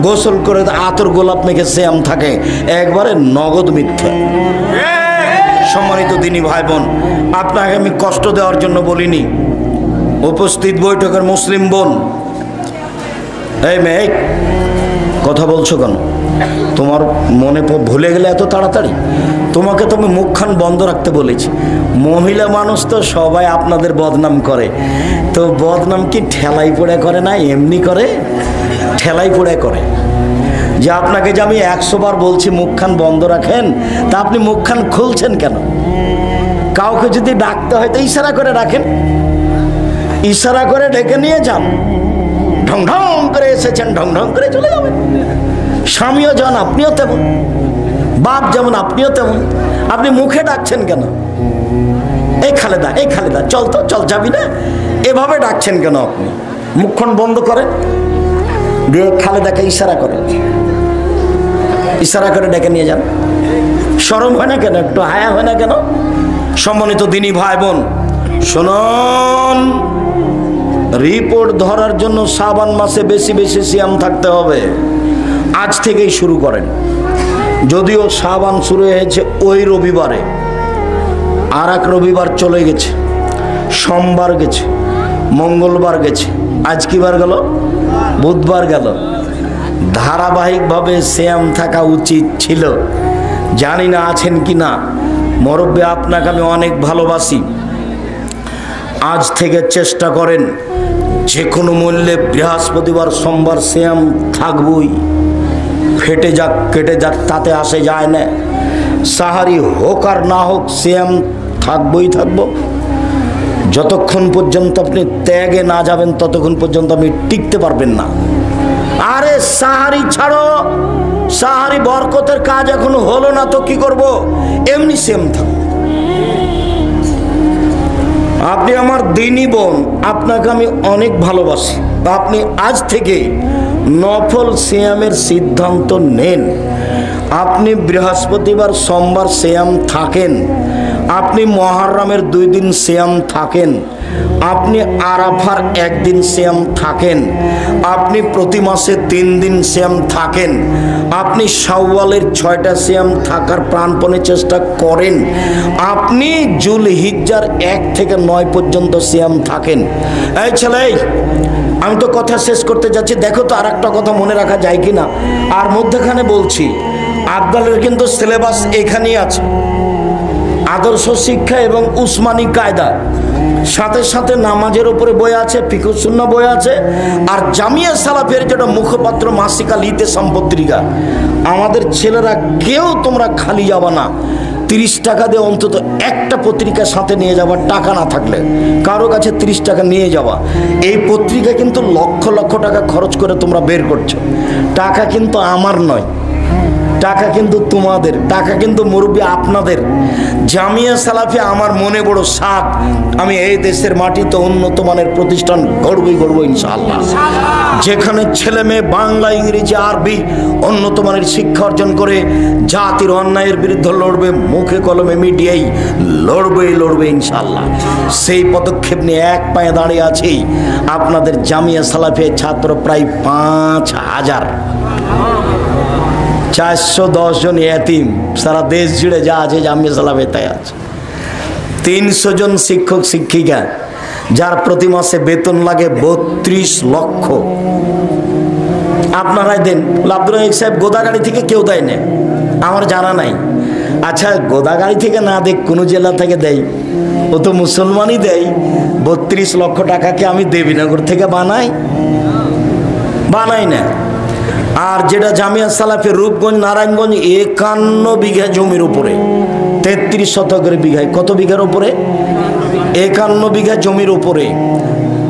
[SPEAKER 1] গোসল করে আতর গোলাপ মেখে শ্যাম থাকে, একবারে নগদ মিথ্যে। সম্মানিত দিনী ভাই বোন, আপনাকে আমি কষ্ট দেওয়ার জন্য বলিনি। উপস্থিত বৈঠকের মুসলিম বোন, এই মেয়ে কথা বলছো কেন? তোমার মনে ভুলে গেলে এত তাড়াতাড়ি? তোমাকে তো আমি মুখখান বন্ধ রাখতে বলেছি। মহিলা মানুষ তো সবাই আপনাদের বদনাম করে, তো বদনাম কি ঠেলাই পোড়ে করে না, এমনি করে? ঠেলাই পোড়ে করে। যে আপনাকে যে আমি 100 বার বলছি মুখখান বন্ধ রাখেন, তা আপনি মুখখান খুলছেন কেন? কাউকে যদি ডাকতে হয় তো ইশারা করে রাখেন, ইশারা করে ডেকে নিয়ে যান। ঢং ঢং করে এসেছেন, ঢং ঢং করে চলে যাবেন। স্বামীও যেমন আপনিও তেমন, বাপ যেমন আপনিও তেমন। আপনি মুখে ডাকছেন কেন? এই খালেদা, এই খালেদা, চল তো, চল, যাবি না? এভাবে ডাকছেন কেন আপনি? মুখখান বন্ধ করেন, দিয়ে খালেদাকে ইশারা করেন, ইশারা করে ডেকে নিয়ে যান। শরম হয় না কেন? একটু হায়া হয় না কেন? সম্মানিত দিনী ভাই বোন শুনুন, রিপোর্ট ধরার জন্য শাবান মাসে বেশি বেশি সিয়াম থাকতে হবে। আজ থেকেই শুরু করেন। যদিও শাবান শুরু হয়েছে ওই রবিবারে, আর এক রবিবার চলে গেছে, সোমবার গেছে, মঙ্গলবার গেছে, আজ কি বার গেল? বুধবার গেল। ধারাবাহিকভাবে সিয়াম থাকা উচিত ছিল। জানি না আছেন কি না। মুরব্বি, আপনাকে আমি অনেক ভালোবাসি। আজ থেকে চেষ্টা করেন যে কোনো মূল্যে বৃহস্পতিবার সোমবার সিয়াম থাকবই। ফেটে যাক কেটে যাক তাতে আসে যায় না। সাহারি হোক আর না হোক সিয়াম থাকবই থাকবো। যতক্ষণ পর্যন্ত আপনি ত্যাগে না যাবেন ততক্ষণ পর্যন্ত আপনি টিকতে পারবেন না। আরে সাহারি ছাড়ো, সাহারি বরকতের কাজ এখনো হলো না তো কি করব? এমনি সিয়াম থাকবো। আপনি আমার দিনী বোন, আপনাকে আমি অনেক ভালোবাসি। আপনি আজ থেকে নফল সিয়ামের সিদ্ধান্ত নেন। আপনি বৃহস্পতিবার সোমবার সিয়াম থাকেন, আপনি মুহররমের 2 দিন সিয়াম থাকেন, আপনি আরাফার 1 দিন সিয়াম থাকেন, আপনি প্রতি মাসে 3 দিন সিয়াম থাকেন, আপনি শাওয়ালের 6টা সিয়াম থাকার প্রাণপণে চেষ্টা করেন, আপনি জুলহিজ্জার 1 থেকে 9 পর্যন্ত সিয়াম থাকেন। এই ছেলে, আমি তো কথা শেষ করতে যাচ্ছি, দেখো তো আর একটা কথা মনে রাখা যায় কিনা। আর মধ্যখানে বলছি, আফদালের কিন্তু সিলেবাস এখানেই আছে, আদর্শ শিক্ষা এবং উসমানী কায়দা। সাথে সাথে নামাজের উপরে বই আছে, ফিকহ সুন্নাহ বই আছে, আর জামিয়া সালাফের যেটা মুখপাত্র মাসিকা লিতে সম্পত্রিকা। আমাদের ছেলেরা কেউ তোমরা খালি যাবা না। 30 টাকা দিয়ে অন্তত একটা পত্রিকা সাথে নিয়ে যাবা, টাকা না থাকলে কারো কাছে 30 টাকা নিয়ে যাওয়া। এই পত্রিকা কিন্তু লক্ষ লক্ষ টাকা খরচ করে তোমরা বের করছো। টাকা কিন্তু আমার নয়, টাকা কিন্তু তোমাদের, টাকা কিন্তু মুরব্বী আপনাদের। জামিয়া সালাফি আমার মনে বড় সাথ, আমি এই দেশের মাটিতে উন্নত মানের প্রতিষ্ঠান গড়বো ইনশাআল্লাহ, যেখানে ছেলে মেয়ে বাংলা, ইংরেজি, আরবি উন্নত মানের শিক্ষা অর্জন করে জাতির অন্যায়ের বিরুদ্ধে লড়বে, মুখে কলমে মিডিয়াই লড়বে ইনশাআল্লাহ। সেই পদক্ষেপ নিয়ে এক পায়ে দাঁড়িয়ে আছি। আপনাদের জামিয়া সালাফি ছাত্র প্রায় 5000, 410 জন এতিম, সারা দেশ জুড়ে যা আছে জামিয়া সালাফি তাই আছে। 300 জন শিক্ষক শিক্ষিকা, যার প্রতি মাসে বেতন লাগে 32 লক্ষ। আপনারাই দেন। আব্দুল রাজ্জাক সাহেব গোদাগাড়ি থেকে কেউ দেয় না, আমার জানা নাই। আচ্ছা, গোদাগাড়ি থেকে না দেখ, কোনো জেলা থেকে দেয়, ও তো মুসলমানই দেয়। 32 লক্ষ টাকাকে আমি দেবীনগর থেকে বানাই না। আর যেটা জামিয়া সালাফের রূপগঞ্জ নারায়ণগঞ্জ 51 বিঘা জমির উপরে, 33 শতকের বিঘায়, কত বিঘার উপরে? 51 বিঘা জমির উপরে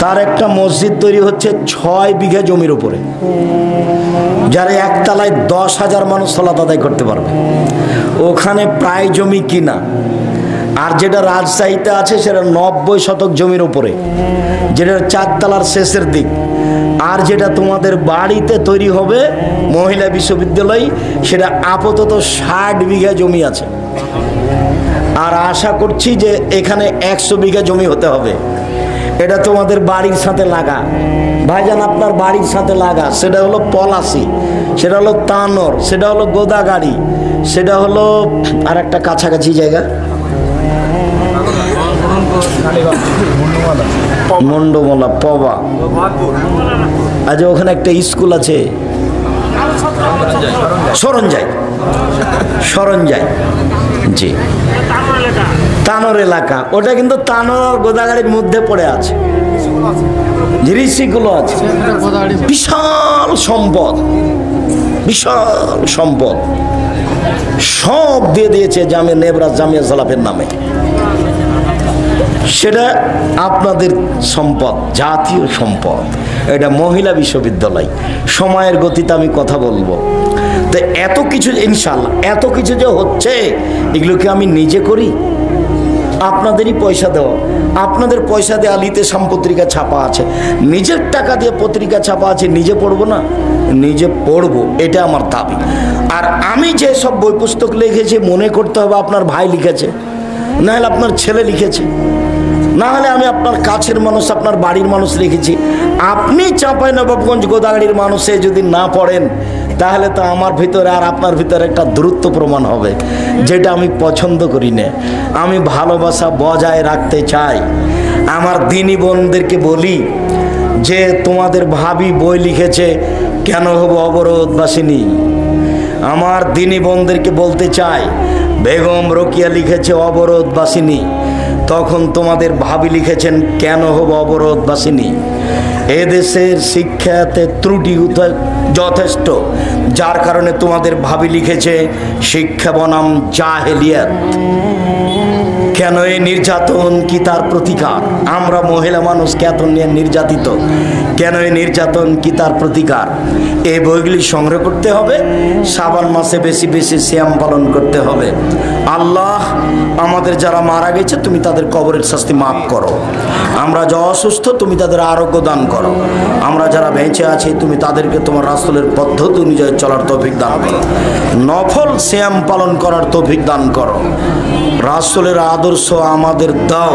[SPEAKER 1] তার একটা মসজিদ তৈরি হচ্ছে 6 বিঘা জমির উপরে, যারা একতলায় 10,000 মানুষ সালাত আদায় করতে পারবে। ওখানে প্রায় জমি কিনা। আর যেটা রাজশাহীতে আছে সেটা 90 শতক জমির উপরে, যেটা 4 তলার শেষের দিক। আর যেটা তোমাদের বাড়িতে তৈরি হবে মহিলা বিশ্ববিদ্যালয়, সেটা আপাতত 60 বিঘা জমি আছে। আর আশা করছি যে এখানে 100 বিঘা জমি হতে হবে। এটা তোমাদের বাড়ির সাথে লাগা ভাইজান, আপনার বাড়ির সাথে লাগা। সেটা হলো পলাশি, সেটা হলো তানোর, সেটা হলো গোদাগাড়ি, সেটা হলো আর একটা কাছাকাছি জায়গা মন্ডমলা, পবা। আজ ওখানে একটা স্কুল আছে, সরঞ্জাই, জি, তানোর এলাকা। ওটা কিন্তু তানোর গোদাগাড়ির মধ্যে পড়ে আছে, ঋষিগুলো আছে। বিশাল সম্পদ, বিশাল সম্পদ সব দিয়ে দিয়েছে জামিয়া নেবরাজ জামিয়া সালাফের নামে। সেটা আপনাদের সম্পদ, জাতীয় সম্পদ। এটা মহিলা বিশ্ববিদ্যালয়। সময়ের গতিতে আমি কথা বলবো। তো এত কিছু ইনশাআল্লাহ, এত কিছু যে হচ্ছে, এগুলোকে আমি নিজে করি, আপনাদেরই পয়সা দেওয়া। আপনাদের পয়সা দিয়ে আলিতে পত্রিকা ছাপা আছে, নিজের টাকা দিয়ে পত্রিকা ছাপা আছে, নিজে পড়বো না? নিজে পড়বো, এটা আমার দাবি। আর আমি যে সব বই পুস্তক লিখেছি, মনে করতে হবে আপনার ভাই লিখেছে, না হলে আপনার ছেলে লিখেছে, না হলে আমি আপনার কাছের মানুষ, আপনার বাড়ির মানুষ লিখেছি। আপনি চাঁপাইনবাবগঞ্জ গোদাগাড়ির মানুষে যদি না পড়েন, তাহলে তো আমার ভিতরে আর আপনার ভিতরে একটা দূরত্ব প্রমাণ হবে, যেটা আমি পছন্দ করি না। আমি ভালোবাসা বজায় রাখতে চাই। আমার দিনী বোনদেরকে বলি যে তোমাদের ভাবি বই লিখেছে, কেন হবো অবরোধবাসিনী। আমার দিনী বোনদেরকে বলতে চাই, বেগম রোকিয়া লিখেছে অবরোধবাসিনী, তখন তোমাদের ভাবি লিখেছেন কেন হব অবরোধবাসিনী। এদেশের শিক্ষাতে ত্রুটি যথেষ্ট, যার কারণে তোমাদের ভাবি লিখেছে শিক্ষা বনাম জাহেলিয়াত। কেন এই নির্যাতন, কি তার প্রতিকার? আমরা মহিলা মানুষ এত নির্যাতিত, কেন এই নির্যাতন, কি তার প্রতিকার? এই বইগুলি সংগ্রহ করতে হবে। শ্রাবণ মাসে বেশি বেশি সিয়াম পালন করতে হবে। আল্লাহ আমাদের যারা মারা গেছে, তুমি তাদের কবরের শাস্তি মাফ করো। আমরা যা অসুস্থ, তুমি তাদের আরোগ্য দান করো। আমরা যারা বেঁচে আছি, তুমি তাদেরকে তোমার রাসূলের পদ্ধতি অনুযায়ী চলার তৌফিক দান করো। নফল সিয়াম পালন করার তৌফিক দান করো। রাসূলের আদর্শ আমাদের দাও।